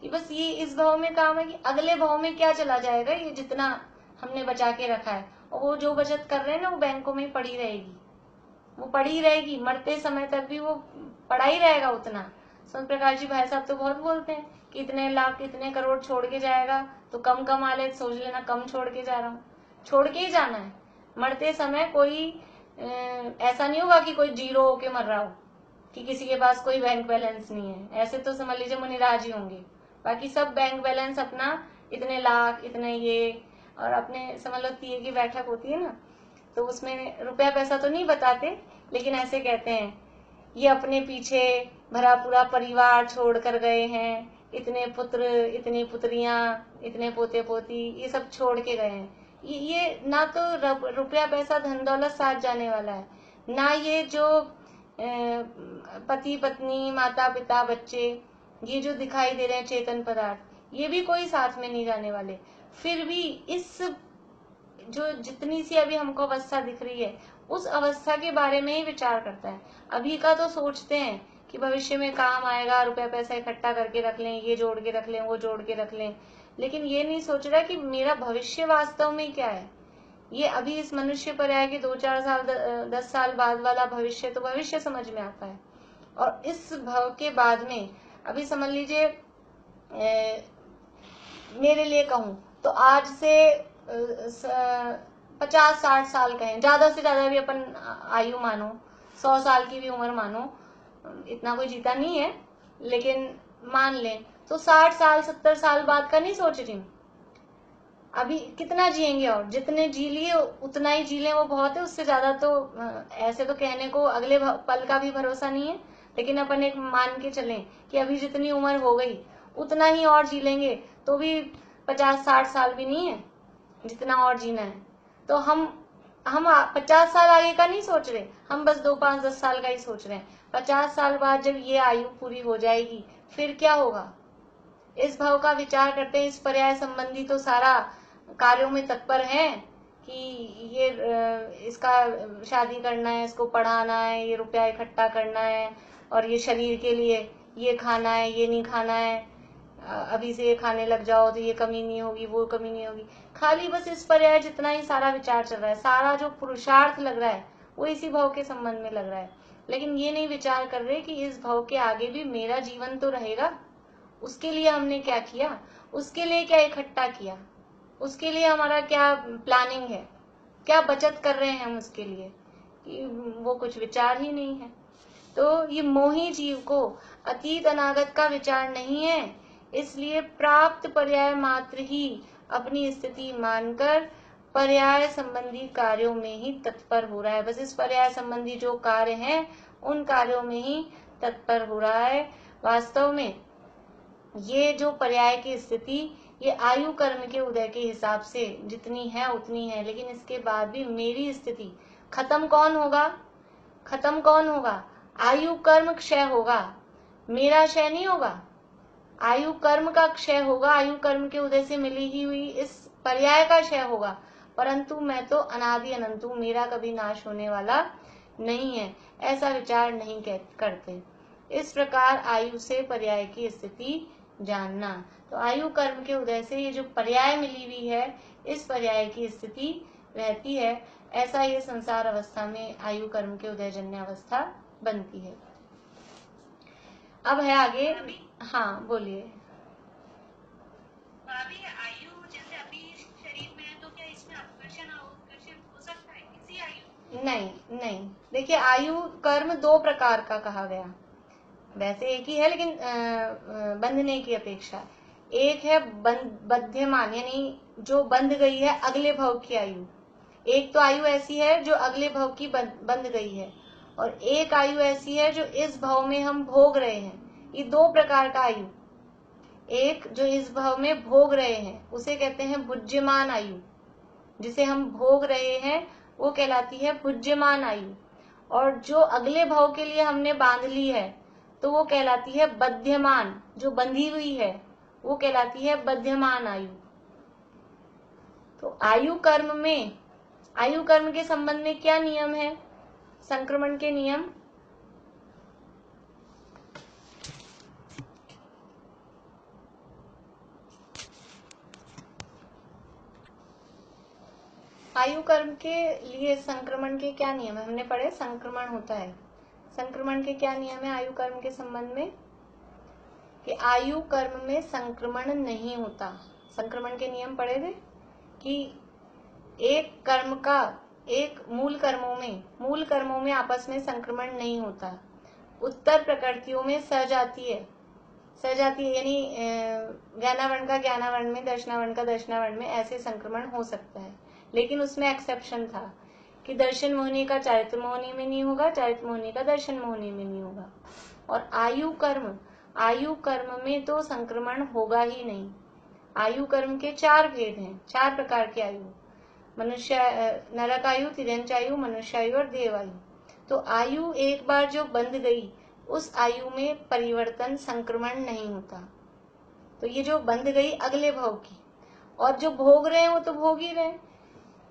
कि बस ये इस भाव में काम आएगी, अगले भाव में क्या चला जाएगा ये जितना हमने बचा के रखा है? और वो जो बचत कर रहे हैं ना, वो बैंकों में पड़ी रहेगी, वो पड़ी रहेगी, मरते समय तक भी वो पड़ा ही रहेगा उतना। संत प्रकाश जी भाई साहब तो बहुत बोलते हैं कि इतने लाख इतने करोड़ छोड़ के जाएगा तो कम कमा ले, सोच लेना कम छोड़ के जा रहा हूँ। छोड़ के ही जाना है। मरते समय कोई ऐसा नहीं होगा कि कोई जीरो होके मर रहा हो, कि किसी के पास कोई बैंक बैलेंस नहीं है। ऐसे तो समझ लीजिए मुनिराज ही होंगे, बाकी सब बैंक बैलेंस अपना इतने लाख इतने ये, और अपने समझ लो तीर की बैठक होती है ना, तो उसमें रुपया पैसा तो नहीं बताते, लेकिन ऐसे कहते हैं ये अपने पीछे भरा पूरा परिवार छोड़ कर गए हैं, इतने पुत्र इतनी पुत्रियां इतने पोते पोती ये सब छोड़ के गए हैं। ये ना तो रुपया पैसा धन दौलत साथ जाने वाला है, ना ये जो पति पत्नी माता पिता बच्चे ये जो दिखाई दे रहे हैं चेतन पदार्थ, ये भी कोई साथ में नहीं जाने वाले। फिर भी इस जो जितनी सी अभी हमको अवस्था दिख रही है, उस अवस्था के बारे में ही विचार करता है। अभी का तो सोचते हैं कि भविष्य में काम आएगा, रुपया पैसा इकट्ठा करके रख लें, ये जोड़ के रख लें, वो जोड़ के रख लें, लेकिन ये नहीं सोच रहा कि मेरा भविष्य वास्तव में क्या है। ये अभी इस मनुष्य पर आए कि 2-4 साल 10 साल बाद वाला भविष्य तो भविष्य समझ में आता है, और इस भव के बाद में अभी समझ लीजिए मेरे लिए कहूं तो आज से 50-60 साल कहें, ज्यादा से ज्यादा भी अपन आयु मानो, 100 साल की भी उम्र मानो, इतना कोई जीता नहीं है, लेकिन मान लें तो 60 साल 70 साल बाद का नहीं सोच रही हूँ। अभी कितना जिएंगे, और जितने जी लिए उतना ही जी लें वो बहुत है, उससे ज्यादा तो ऐसे तो कहने को अगले पल का भी भरोसा नहीं है, लेकिन अपन एक मान के चलें कि अभी जितनी उम्र हो गई उतना ही और जी लेंगे, तो भी 50-60 साल भी नहीं है जितना और जीना है। तो हम 50 साल आगे का नहीं सोच रहे, हम बस 2-5-10 साल का ही सोच रहे हैं। 50 साल बाद जब ये आयु पूरी हो जाएगी फिर क्या होगा, इस भाव का विचार करते हैं। इस पर्याय संबंधी तो सारा कार्यों में तत्पर हैं कि ये इसका शादी करना है, इसको पढ़ाना है, ये रुपया इकट्ठा करना है, और ये शरीर के लिए ये खाना है, ये नहीं खाना है, अभी से ये खाने लग जाओ तो ये कमी नहीं होगी, वो कमी नहीं होगी। खाली बस इस पर्याय जितना ही सारा विचार चल रहा है, सारा जो पुरुषार्थ लग रहा है वो इसी भाव के संबंध में लग रहा है। लेकिन ये नहीं विचार कर रहे कि इस भाव के आगे भी मेरा जीवन तो रहेगा, उसके लिए हमने क्या किया, उसके लिए क्या इकट्ठा किया, उसके लिए हमारा क्या प्लानिंग है, क्या बचत कर रहे हैं हम उसके लिए, कि वो कुछ विचार ही नहीं है। तो ये मोही जीव को अतीत अनागत का विचार नहीं है, इसलिए प्राप्त पर्याय मात्र ही अपनी स्थिति मानकर पर्याय संबंधी कार्यों में ही तत्पर हो रहा है। बस इस पर्याय संबंधी जो कार्य हैं उन कार्यों में ही तत्पर हो रहा है। वास्तव में ये जो पर्याय की स्थिति ये आयु कर्म के उदय के हिसाब से जितनी है उतनी है, लेकिन इसके बाद भी मेरी स्थिति खत्म कौन होगा, खत्म कौन होगा, आयु कर्म क्षय होगा, मेरा क्षय नहीं होगा, आयु कर्म का क्षय होगा, आयु कर्म के उदय से मिली ही हुई इस पर्याय का क्षय होगा, परंतु मैं तो अनादि अनंत हूं, मेरा कभी नाश होने वाला नहीं है, ऐसा विचार नहीं करते। इस प्रकार आयु से पर्याय की स्थिति जानना। तो आयु कर्म के उदय से ये जो पर्याय मिली हुई है इस पर्याय की स्थिति रहती है, ऐसा ये संसार अवस्था में आयु कर्म के उदय जन्य अवस्था बनती है। अब है आगे। हाँ बोलिए। आयु जैसे अभी शरीर में है तो क्या इसमें आकर्षण अवकर्षण हो सकता है इसी आयु? नहीं नहीं, देखिए आयु कर्म दो प्रकार का कहा गया, वैसे एक ही है लेकिन बंधने की अपेक्षा। एक है बध्यमान, यानी जो बंध गई है अगले भव की आयु। एक तो आयु ऐसी है जो अगले भव की बंध गई है, और एक आयु ऐसी है जो इस भव में हम भोग रहे हैं। ये दो प्रकार का आयु। एक जो इस भव में भोग रहे हैं उसे कहते हैं भुज्यमान आयु, जिसे हम भोग रहे हैं वो कहलाती है भुज्यमान आयु। और जो अगले भव के लिए हमने बांध ली है तो वो कहलाती है बध्यमान, जो बंधी हुई है वो कहलाती है बध्यमान आयु। तो आयु कर्म में, आयु कर्म के संबंध में क्या नियम है, संक्रमण के नियम। आयु कर्म के लिए संक्रमण के क्या नियम है, हमने पढ़े संक्रमण होता है। संक्रमण के क्या नियम है आयु कर्म के संबंध में, कि आयु कर्म में संक्रमण नहीं होता। संक्रमण के नियम पढ़े थे कि एक कर्म का एक मूल कर्मों में आपस में संक्रमण नहीं होता। उत्तर प्रकृतियों में सहजातीय यानी ज्ञानावर्ण का ज्ञानावर्ण में, दर्शनावर्ण का दर्शनावर्ण में ऐसे संक्रमण हो सकता है, लेकिन उसमें एक्सेप्शन था कि दर्शन मोहिनी का चारित्र मोहिनी में नहीं होगा, चारित्र मोहिनी का दर्शन मोहिनी में नहीं होगा। और आयु कर्म में तो संक्रमण होगा ही नहीं। आयु कर्म के 4 भेद हैं, 4 प्रकार की आयु, मनुष्य, नरक आयु, तिर्यंच आयु, मनुष्य आयु और देव आयु। तो आयु एक बार जो बंध गई उस आयु में परिवर्तन, संक्रमण नहीं होता। तो ये जो बंध गई अगले भव की, और जो भोग रहे हैं वो तो भोग ही रहे,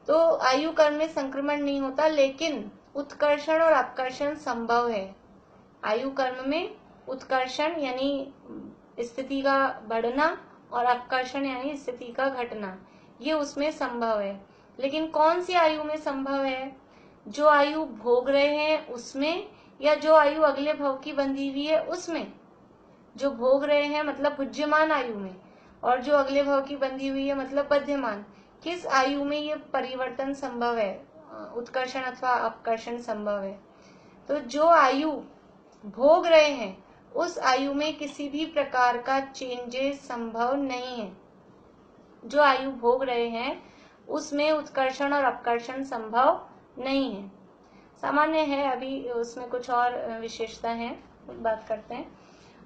तो आयु कर्म में संक्रमण नहीं होता, लेकिन उत्कर्षण और अपकर्षण संभव है। आयु कर्म में उत्कर्षण यानी स्थिति का बढ़ना और अपकर्षण यानी स्थिति का घटना, ये उसमें संभव है। लेकिन कौन सी आयु में संभव है, जो आयु भोग रहे हैं उसमें, या जो आयु अगले भव की बंधी हुई है उसमें। जो भोग रहे हैं मतलब भुज्यमान आयु में, और जो अगले भव की बंधी हुई है मतलब बध्यमान। किस आयु में ये परिवर्तन संभव है, उत्कर्षण अथवा अपकर्षण संभव है। तो जो आयु भोग रहे हैं उस आयु में किसी भी प्रकार का चेंजेस संभव नहीं है। जो आयु भोग रहे हैं उसमें उत्कर्षण और अपकर्षण संभव नहीं है। सामान्य है, अभी उसमें कुछ और विशेषता है, बात करते हैं।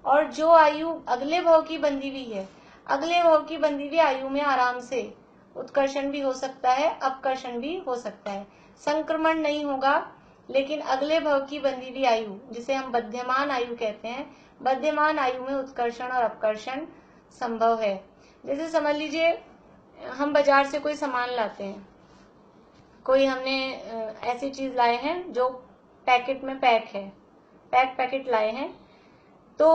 और जो आयु अगले भाव की बंधी हुई है, अगले भाव की बंधी हुई आयु में आराम से उत्कर्षण भी हो सकता है, अपकर्षण भी हो सकता है, संक्रमण नहीं होगा। लेकिन अगले भाव की बंधी हुई आयु, जिसे हम बध्यमान आयु कहते हैं, बध्यमान आयु में उत्कर्षण और अपकर्षण संभव है। जैसे समझ लीजिए हम बाजार से कोई सामान लाते हैं, कोई हमने ऐसी चीज लाए हैं जो पैकेट में पैक है, पैकेट लाए हैं। तो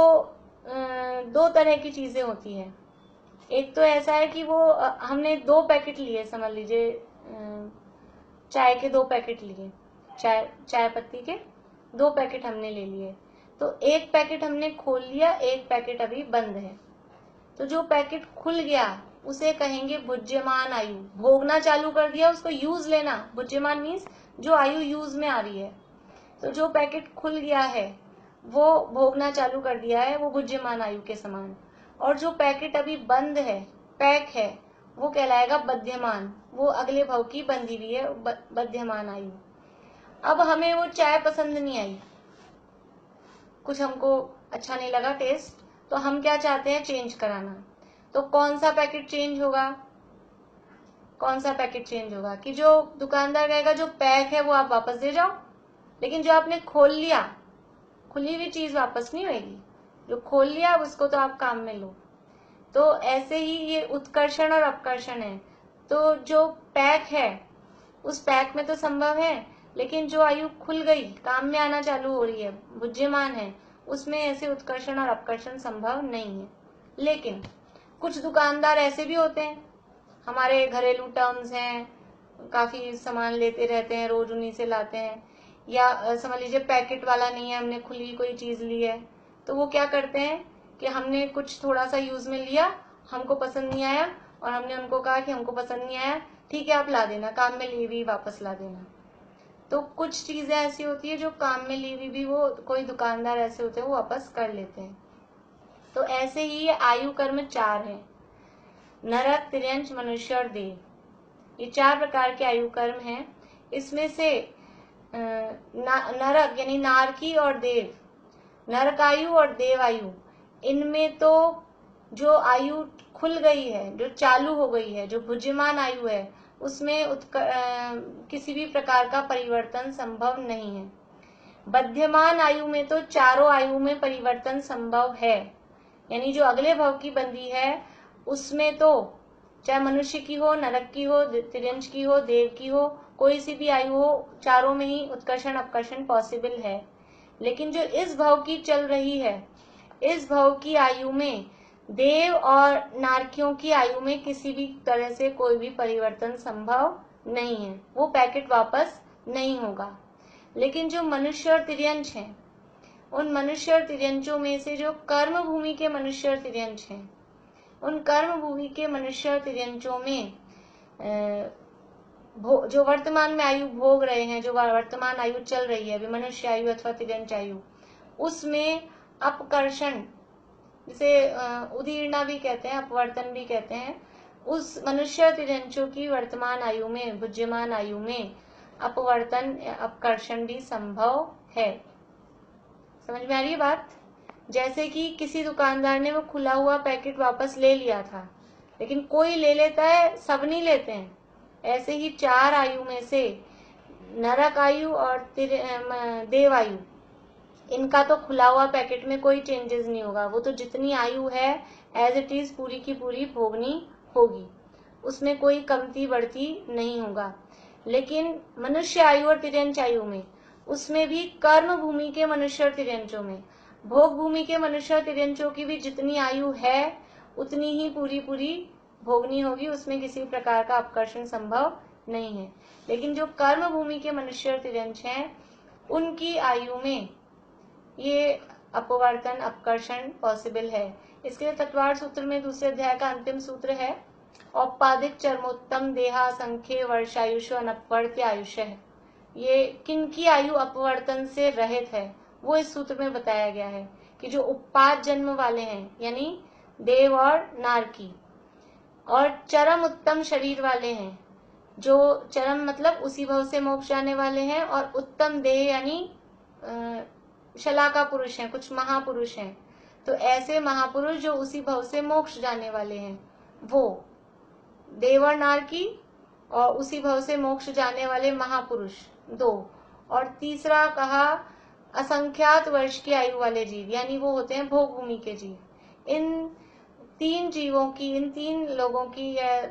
दो तरह की चीजें होती है। एक तो ऐसा है कि वो हमने 2 पैकेट लिए, समझ लीजिए चाय के 2 पैकेट लिए, चाय पत्ती के 2 पैकेट हमने ले लिए। तो एक पैकेट हमने खोल लिया, एक पैकेट अभी बंद है। तो जो पैकेट खुल गया उसे कहेंगे भुज्यमान आयु, भोगना चालू कर दिया, उसको यूज लेना। भुज्यमान मीन्स जो आयु यूज में आ रही है। तो जो पैकेट खुल गया है वो भोगना चालू कर दिया है, वो भुज्यमान आयु के समान। और जो पैकेट अभी बंद है, पैक है, वो कहलाएगा बध्यमान, वो अगले भाव की बंधी हुई है, बध्यमान आयु। अब हमें वो चाय पसंद नहीं आई, कुछ हमको अच्छा नहीं लगा टेस्ट, तो हम क्या चाहते हैं, चेंज कराना। तो कौन सा पैकेट चेंज होगा, कौन सा पैकेट चेंज होगा कि जो दुकानदार कहेगा जो पैक है वो आप वापस दे जाओ। लेकिन जो आपने खोल लिया, खुली हुई चीज वापस नहीं होगी, जो खोल लिया उसको तो आप काम में लो। तो ऐसे ही ये उत्कर्षण और अपकर्षण है। तो जो पैक है उस पैक में तो संभव है, लेकिन जो आयु खुल गई, काम में आना चालू हो रही है, बुद्धिमान है, उसमें ऐसे उत्कर्षण और अपकर्षण संभव नहीं है। लेकिन कुछ दुकानदार ऐसे भी होते हैं, हमारे घरेलू टर्म्स हैं, काफी सामान लेते रहते हैं, रोज उन्हीं से लाते हैं। या समझ लीजिए पैकेट वाला नहीं है, हमने खुली कोई चीज ली है, तो वो क्या करते हैं कि हमने कुछ थोड़ा सा यूज में लिया, हमको पसंद नहीं आया, और हमने उनको कहा कि हमको पसंद नहीं आया, ठीक है आप ला देना, काम में ली हुई वापस ला देना। तो कुछ चीजें ऐसी होती है जो काम में ली हुई भी वो कोई दुकानदार ऐसे होते हैं वो वापस कर लेते हैं। तो ऐसे ही ये आयु कर्म 4 है, नरक, तिर्यंच, मनुष्य और देव। ये 4 प्रकार के आयु कर्म हैं। इसमें से नरक यानी नारकी और देव, नरक आयु और देव आयु, इनमें तो जो आयु खुल गई है, जो चालू हो गई है, जो भुज्यमान आयु है, उसमें किसी भी प्रकार का परिवर्तन संभव नहीं है। बध्यमान आयु में तो चारों आयु में परिवर्तन संभव है, यानी जो अगले भाव की बंधी है उसमें तो चाहे मनुष्य की हो, नरक की हो, तिर्यंच की हो, देव की हो, कोई सी भी आयु हो, चारों में ही उत्कर्षण अपकर्षण पॉसिबल है। लेकिन जो इस भाव की चल रही है, इस भाव की आयु में देव और नारकियों की आयु में किसी भी तरह से कोई भी परिवर्तन संभव नहीं है, वो पैकेट वापस नहीं होगा। लेकिन जो मनुष्य और तिर्यंच हैं, उन मनुष्य और तिर्यंचों में से जो कर्म भूमि के मनुष्य और तिर्यंच हैं, उन कर्म भूमि के मनुष्य और तिर्यंचों में जो वर्तमान में आयु भोग रहे हैं, जो वर्तमान आयु चल रही है, मनुष्य आयु अथवा तिर्यंच आयु, उसमें अपकर्षण, जिसे उदीर्णा भी कहते हैं, अपवर्तन भी कहते हैं, उस मनुष्य तिर्यंचों की वर्तमान आयु में, भुज्यमान आयु में अपवर्तन अपकर्षण भी संभव है। समझ में आ रही है बात? जैसे कि किसी दुकानदार ने वो खुला हुआ पैकेट वापस ले लिया था, लेकिन कोई ले लेता है, सब नहीं लेते हैं। ऐसे ही 4 आयु में से नरक आयु और देव आयु, इनका तो खुला हुआ पैकेट में कोई चेंजेस नहीं होगा, वो तो जितनी आयु है एज इट इज पूरी की पूरी भोगनी होगी, उसमें कोई कमती बढ़ती नहीं होगा। लेकिन मनुष्य आयु और तिर्यंच आयु में, उसमें भी कर्म भूमि के मनुष्य और तिर्यंचों में, भोग भूमि के मनुष्य और तिर्यंचों की भी जितनी आयु है उतनी ही पूरी पूरी भोगनी होगी, उसमें किसी प्रकार का अपकर्षण संभव नहीं है। लेकिन जो कर्म भूमि के मनुष्य और तिर्यंच हैं, उनकी आयु में ये अपवर्तन अपकर्षण पॉसिबल है। इसके लिए तत्वार्थ सूत्र में दूसरे अध्याय का अंतिम सूत्र है, औपाधिक चरमोत्तम देहा संख्ये वर्षायुषो अनपवर्त्य आयुष है। ये किनकी आयु अपवर्तन से रहित है वो इस सूत्र में बताया गया है कि जो उपाद जन्म वाले हैं यानी देव और नारकी, और चरम उत्तम शरीर वाले हैं, जो चरम मतलब उसी भव से मोक्ष जाने वाले हैं, और उत्तम देह यानी शलाका पुरुष हैं, कुछ महापुरुष हैं। तो ऐसे महापुरुष जो उसी भव से मोक्ष जाने वाले हैं वो देव और नारकी, और उसी भव से मोक्ष जाने वाले महापुरुष दो, और तीसरा कहा असंख्यात वर्ष की आयु वाले जीव, यानी वो होते हैं भोग भूमि के जीव। इन तीन जीवों की, इन तीन लोगों की या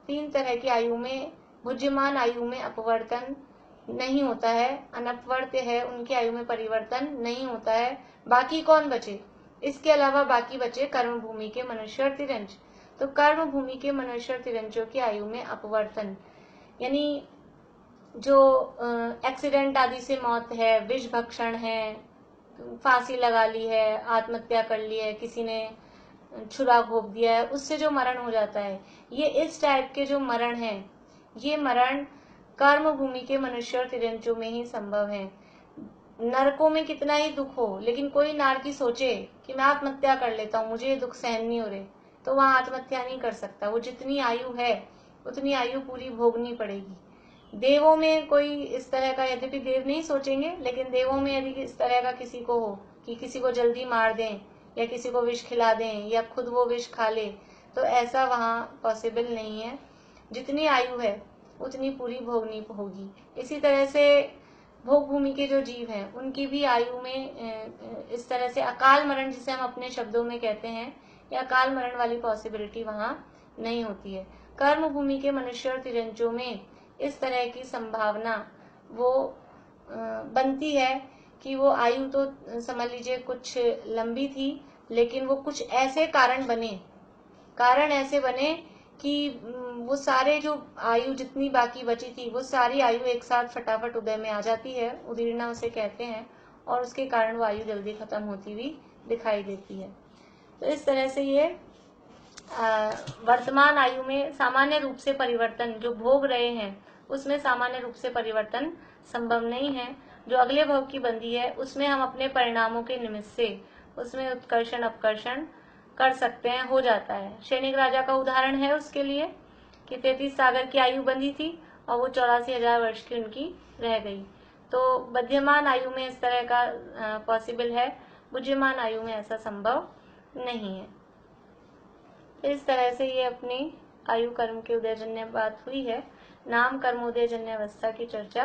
तीन तरह की आयु में, भुज्यमान आयु में अपवर्तन नहीं होता है, अनपवर्त्य है, उनकी आयु में परिवर्तन नहीं होता है। बाकी कौन बचे? इसके अलावा बाकी बचे कर्म भूमि के मनुष्य और तिरंज। तो कर्म भूमि के मनुष्य और तिरंजों की आयु में अपवर्तन, यानी जो एक्सीडेंट आदि से मौत है, विष भक्षण है, फांसी लगा ली है, आत्महत्या कर ली है, किसी ने छुरा घोंप दिया है, उससे जो मरण हो जाता है, ये इस टाइप के जो मरण है, ये मरण कर्म भूमि के मनुष्य और तिरंजों में ही संभव है। नरकों में कितना ही दुख हो, लेकिन कोई नारकी सोचे कि मैं आत्महत्या कर लेता हूँ, मुझे ये दुख सहन नहीं हो रहे, तो वहां आत्महत्या नहीं कर सकता। वो जितनी आयु है उतनी आयु पूरी भोगनी पड़ेगी। देवों में कोई इस तरह का, यद्यपि देव नहीं सोचेंगे, लेकिन देवों में यदि इस तरह का किसी को हो कि किसी को जल्दी मार दें या किसी को विष खिला दें या खुद वो विष खा ले, तो ऐसा वहां पॉसिबल नहीं है। जितनी आयु है उतनी पूरी भोगनी होगी। इसी तरह से भोग भूमि के जो जीव हैं उनकी भी आयु में इस तरह से अकाल मरण, जिसे हम अपने शब्दों में कहते हैं, या अकाल मरण वाली पॉसिबिलिटी वहां नहीं होती है। कर्म भूमि के मनुष्य और तिरंजों में इस तरह की संभावना वो बनती है कि वो आयु तो समझ लीजिए कुछ लंबी थी, लेकिन वो कुछ ऐसे कारण ऐसे बने कि वो सारे जो आयु जितनी बाकी बची थी वो सारी आयु एक साथ फटाफट उदय में आ जाती है, उदीर्णा उसे कहते हैं, और उसके कारण वो आयु जल्दी खत्म होती हुई दिखाई देती है। तो इस तरह से ये वर्तमान आयु में सामान्य रूप से परिवर्तन जो भोग रहे हैं उसमें सामान्य रूप से परिवर्तन संभव नहीं है। जो अगले भव की बंदी है उसमें हम अपने परिणामों के निमित्त से उसमें उत्कर्षण अपकर्षण कर सकते हैं, हो जाता है। सैनिक राजा का उदाहरण है उसके लिए कि 33 सागर की आयु बंधी थी और वो 84,000 वर्ष की उनकी रह गई। तो बध्यमान आयु में इस तरह का पॉसिबल है, बुद्धिमान आयु में ऐसा संभव नहीं है। इस तरह से ये अपनी आयु कर्म के उदयजन्य बात हुई है। नाम कर्मोदयजन्य अवस्था की चर्चा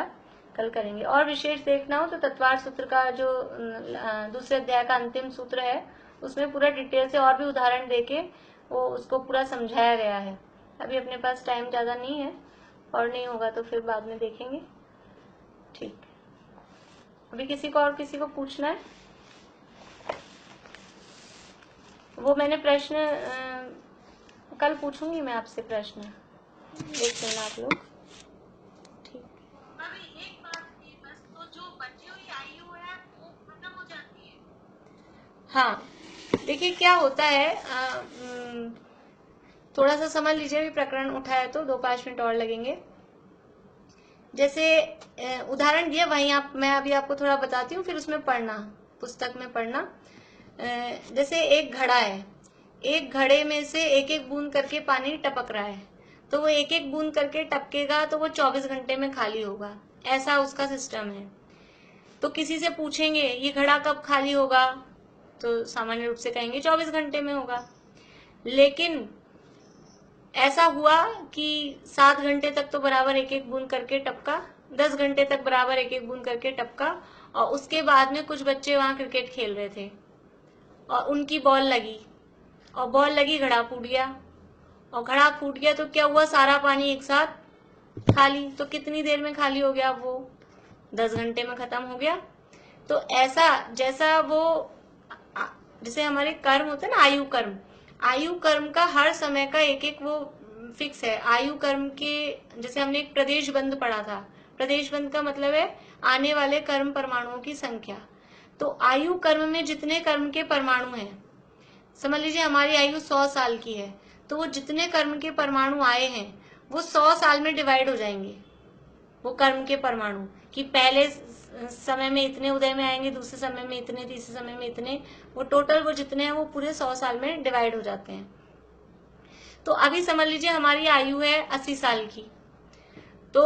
कल करेंगे। और विशेष देखना हो तो तत्वार्थ सूत्र का जो दूसरे अध्याय का अंतिम सूत्र है उसमें पूरा डिटेल से और भी उदाहरण देके वो उसको पूरा समझाया गया है। अभी अपने पास टाइम ज्यादा नहीं है और नहीं होगा तो फिर बाद में देखेंगे। ठीक, अभी किसी को पूछना है? वो मैंने प्रश्न कल पूछूंगी मैं आपसे प्रश्न, देख लेना आप लोग। ठीक, अभी एक बात थी बस, तो जो बची हुई आयु है वो खत्म हो जाती है? हाँ, देखिए क्या होता है, थोड़ा सा समझ लीजिए। अभी प्रकरण उठाया तो 2-5 मिनट और लगेंगे। जैसे उदाहरण दिया वहीं मैं अभी आपको थोड़ा बताती हूँ, फिर उसमें पढ़ना, पुस्तक में पढ़ना। जैसे एक घड़ा है, एक घड़े में से एक एक बूंद करके पानी टपक रहा है, तो वो एक एक बूंद करके टपकेगा तो वो 24 घंटे में खाली होगा, ऐसा उसका सिस्टम है। तो किसी से पूछेंगे ये घड़ा कब खाली होगा, तो सामान्य रूप से कहेंगे 24 घंटे में होगा। लेकिन ऐसा हुआ कि 7 घंटे तक तो बराबर एक एक बूंद करके टपका, 10 घंटे तक बराबर एक एक बूंद करके टपका, और उसके बाद में कुछ बच्चे वहां क्रिकेट खेल रहे थे और उनकी बॉल लगी, और बॉल लगी, घड़ा फूट गया, और घड़ा फूट गया तो क्या हुआ, सारा पानी एक साथ खाली। तो कितनी देर में खाली हो गया, वो 10 घंटे में खत्म हो गया। तो ऐसा जैसा वो जैसे हमारे कर्म होते हैं ना, आयु कर्म का हर समय का एक एक वो फिक्स है। आयु कर्म के जैसे हमने एक प्रदेश बंद पढ़ा था, प्रदेश बंद का मतलब है आने वाले कर्म परमाणुओं की संख्या। तो आयु कर्म में जितने कर्म के परमाणु हैं, समझ लीजिए हमारी आयु 100 साल की है, तो वो जितने कर्म के परमाणु आए हैं वो 100 साल में डिवाइड हो जाएंगे। वो कर्म के परमाणु कि पहले समय में इतने उदय में आएंगे, दूसरे समय में इतने, तीसरे समय में इतने, वो टोटल वो जितने हैं वो पूरे 100 साल में डिवाइड हो जाते हैं। तो अभी समझ लीजिए हमारी आयु है 80 साल की, तो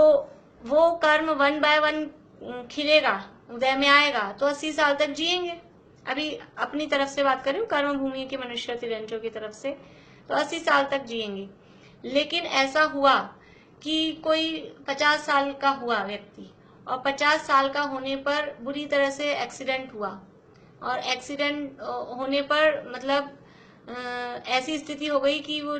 वो कर्म 1 बाय 1 खिलेगा, उदय में आएगा, तो 80 साल तक जिएंगे। अभी अपनी तरफ से बात करें, कर्म भूमि के मनुष्य तिरंजों की तरफ से, तो 80 साल तक जिएंगे। लेकिन ऐसा हुआ कि कोई 50 साल का हुआ व्यक्ति, और 50 साल का होने पर बुरी तरह से एक्सीडेंट हुआ, और एक्सीडेंट होने पर मतलब ऐसी स्थिति हो गई कि वो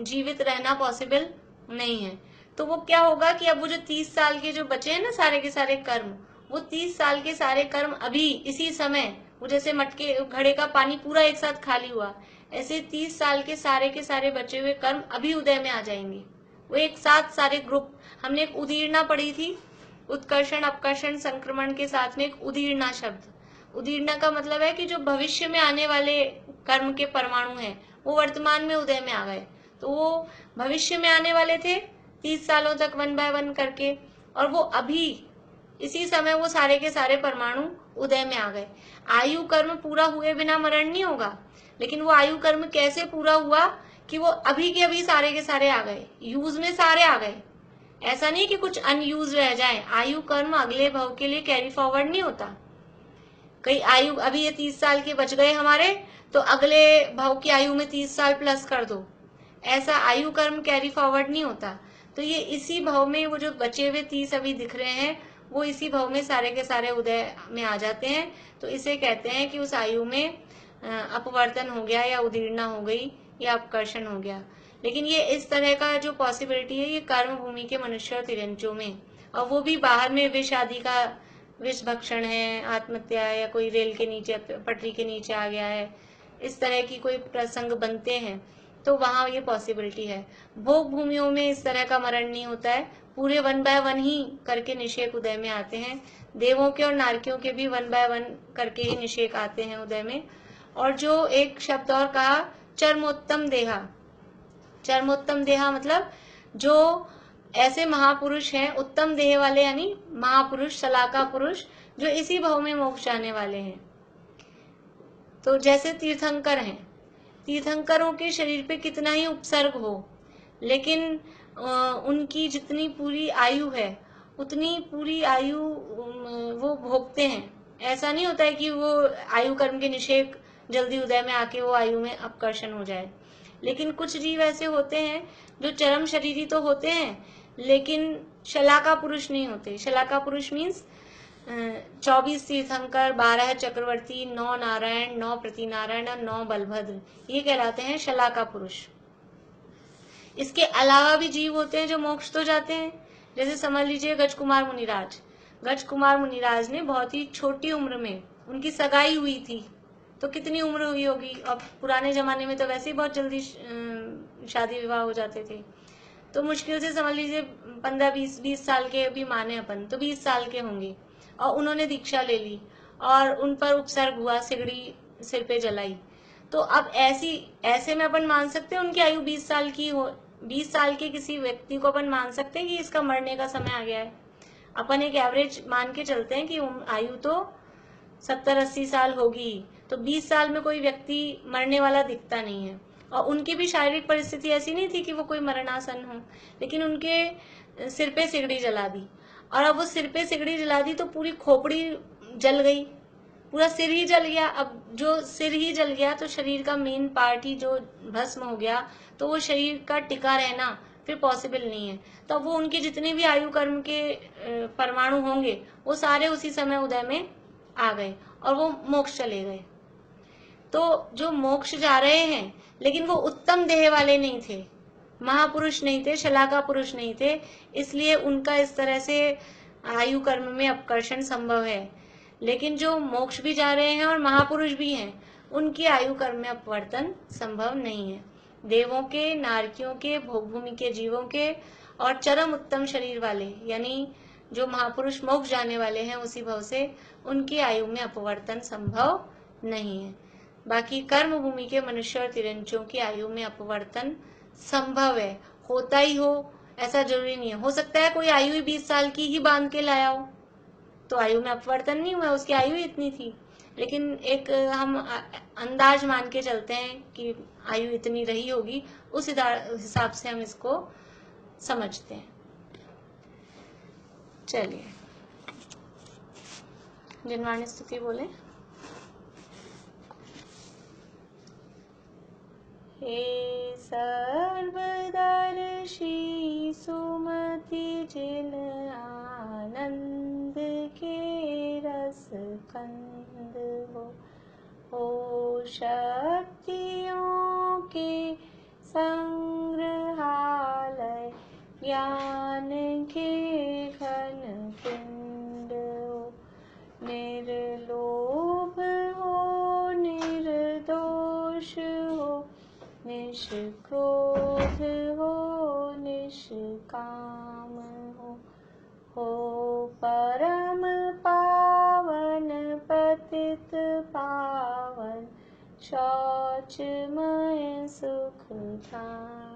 जीवित रहना पॉसिबल नहीं है। तो वो क्या होगा कि अब वो जो 30 साल के जो बचे हैं ना सारे के सारे कर्म, वो 30 साल के सारे कर्म अभी इसी समय, वो जैसे मटके घड़े का पानी पूरा एक साथ खाली हुआ, ऐसे 30 साल के सारे बचे हुए कर्म अभी उदय में आ जाएंगे। वो एक साथ सारे ग्रुप, हमने एक उदीर्णा पढ़ी थी, उत्कर्षण अपकर्षण संक्रमण के साथ में एक उदीर्णा शब्द। उदीर्णा का मतलब है कि जो भविष्य में आने वाले कर्म के परमाणु हैं वो वर्तमान में उदय में आ गए। तो वो भविष्य में आने वाले थे 30 सालों तक 1 बाय 1 करके, और वो अभी इसी समय वो सारे के सारे परमाणु उदय में आ गए। आयु कर्म पूरा हुए बिना मरण नहीं होगा, लेकिन वो आयु कर्म कैसे पूरा हुआ कि वो अभी के अभी सारे के सारे आ गए, यूज में सारे आ गए। ऐसा नहीं कि कुछ अनयूज रह जाए। आयु कर्म अगले भव के लिए कैरी फॉरवर्ड नहीं होता। कई आयु अभी ये 30 साल के बच गए हमारे, तो अगले भव की आयु में 30 साल प्लस कर दो, ऐसा आयु कर्म कैरी फॉरवर्ड नहीं होता। तो ये इसी भव में वो जो बचे हुए 30 अभी दिख रहे हैं, वो इसी भव में सारे के सारे उदय में आ जाते हैं। तो इसे कहते हैं कि उस आयु में अपवर्तन हो गया, या उदीर्णा हो गई, या अपकर्षण हो गया। लेकिन ये इस तरह का जो पॉसिबिलिटी है ये कर्म भूमि के मनुष्य और तिरंजों में, और वो भी बाहर में विष आदि का विष भक्षण है, आत्महत्या, या कोई रेल के नीचे पटरी के नीचे आ गया है, इस तरह की कोई प्रसंग बनते हैं, तो वहां ये पॉसिबिलिटी है। भोग भूमियों में इस तरह का मरण नहीं होता है, पूरे 1 बाय 1 ही करके निषेक उदय में आते हैं। देवों के और नारकियों के भी 1 बाय 1 करके ही निषेक आते हैं उदय में। और जो एक शब्द और कहा, चरमोत्तम देहा। चरमोत्तम देहा मतलब जो ऐसे महापुरुष हैं, उत्तम देह वाले यानी महापुरुष, शलाका पुरुष, जो इसी भव में मोक्ष जाने वाले हैं। तो जैसे तीर्थंकर हैं, तीर्थंकरों के शरीर पे कितना ही उपसर्ग हो, लेकिन उनकी जितनी पूरी आयु है उतनी पूरी आयु वो भोगते हैं। ऐसा नहीं होता है कि वो आयु कर्म के निषेक जल्दी उदय में आके वो आयु में अपकर्षण हो जाए। लेकिन कुछ जीव ऐसे होते हैं जो चरम शरीरी तो होते हैं, लेकिन शलाका पुरुष नहीं होते। शलाका पुरुष मीन्स 24 तीर्थंकर, 12 चक्रवर्ती, 9 नारायण, 9 प्रतिनारायण और 9 बलभद्र, ये कहलाते हैं शलाका पुरुष। इसके अलावा भी जीव होते हैं जो मोक्ष तो जाते हैं। जैसे समझ लीजिए गजकुमार मुनिराज। गजकुमार मुनिराज ने बहुत ही छोटी उम्र में, उनकी सगाई हुई थी, तो कितनी उम्र हुई होगी, और पुराने जमाने में तो वैसे ही बहुत जल्दी शादी विवाह हो जाते थे, तो मुश्किल से समझ लीजिए 15-20 साल के भी माने अपन, तो 20 साल के होंगे, और उन्होंने दीक्षा ले ली और उन पर उपसर्ग हुआ, सिगड़ी सिर पे जलाई। तो अब ऐसे में अपन मान सकते हैं उनकी आयु 20 साल की हो। 20 साल के किसी व्यक्ति को अपन मान सकते हैं कि इसका मरने का समय आ गया है। अपन एक एवरेज मान के चलते हैं कि आयु तो 70-80 साल होगी, तो 20 साल में कोई व्यक्ति मरने वाला दिखता नहीं है। और उनकी भी शारीरिक परिस्थिति ऐसी नहीं थी कि वो कोई मरणासन हो, लेकिन उनके सिर पे सिगड़ी जला दी, और अब वो सिर पे सिगड़ी जला दी तो पूरी खोपड़ी जल गई, पूरा सिर ही जल गया। अब जो सिर ही जल गया तो शरीर का मेन पार्ट ही जो भस्म हो गया, तो वो शरीर का टिका रहना फिर पॉसिबल नहीं है। तो वो उनके जितने भी आयु कर्म के परमाणु होंगे वो सारे उसी समय उदय में आ गए और वो मोक्ष चले गए। तो जो मोक्ष जा रहे हैं, लेकिन वो उत्तम देह वाले नहीं थे, महापुरुष नहीं थे, शलाका पुरुष नहीं थे, इसलिए उनका इस तरह से आयु कर्म में अपकर्षण संभव है। लेकिन जो मोक्ष भी जा रहे हैं और महापुरुष भी हैं, उनकी आयु कर्म में अपवर्तन संभव नहीं है। देवों के, नारकियों के, भोगभूमि के जीवों के और चरम उत्तम शरीर वाले यानी जो महापुरुष मोक्ष जाने वाले हैं उसी भव से, उनकी आयु में अपवर्तन संभव नहीं है। बाकी कर्म भूमि के मनुष्य और तिरंजों की आयु में अपवर्तन संभव है, होता ही हो ऐसा जरूरी नहीं है। हो सकता है कोई आयु ही 20 साल की ही बांध के लाया हो, तो आयु में अपवर्तन नहीं हुआ, उसकी आयु ही इतनी थी। लेकिन एक हम अंदाज मान के चलते हैं कि आयु इतनी रही होगी, उस हिसाब से हम इसको समझते हैं। चलिए जिनवाणी स्तुति बोले। हे सर्वदर्शी सुमति जिन आनंद के रस कंद हो शक्तियों के संग्रहालय ज्ञान के घन पिंड हो, निर्लोभ हो निर्दोष हो निष्क्रोध हो निष्काम हो परम पावन पतित पावन शौचमय सुख धाम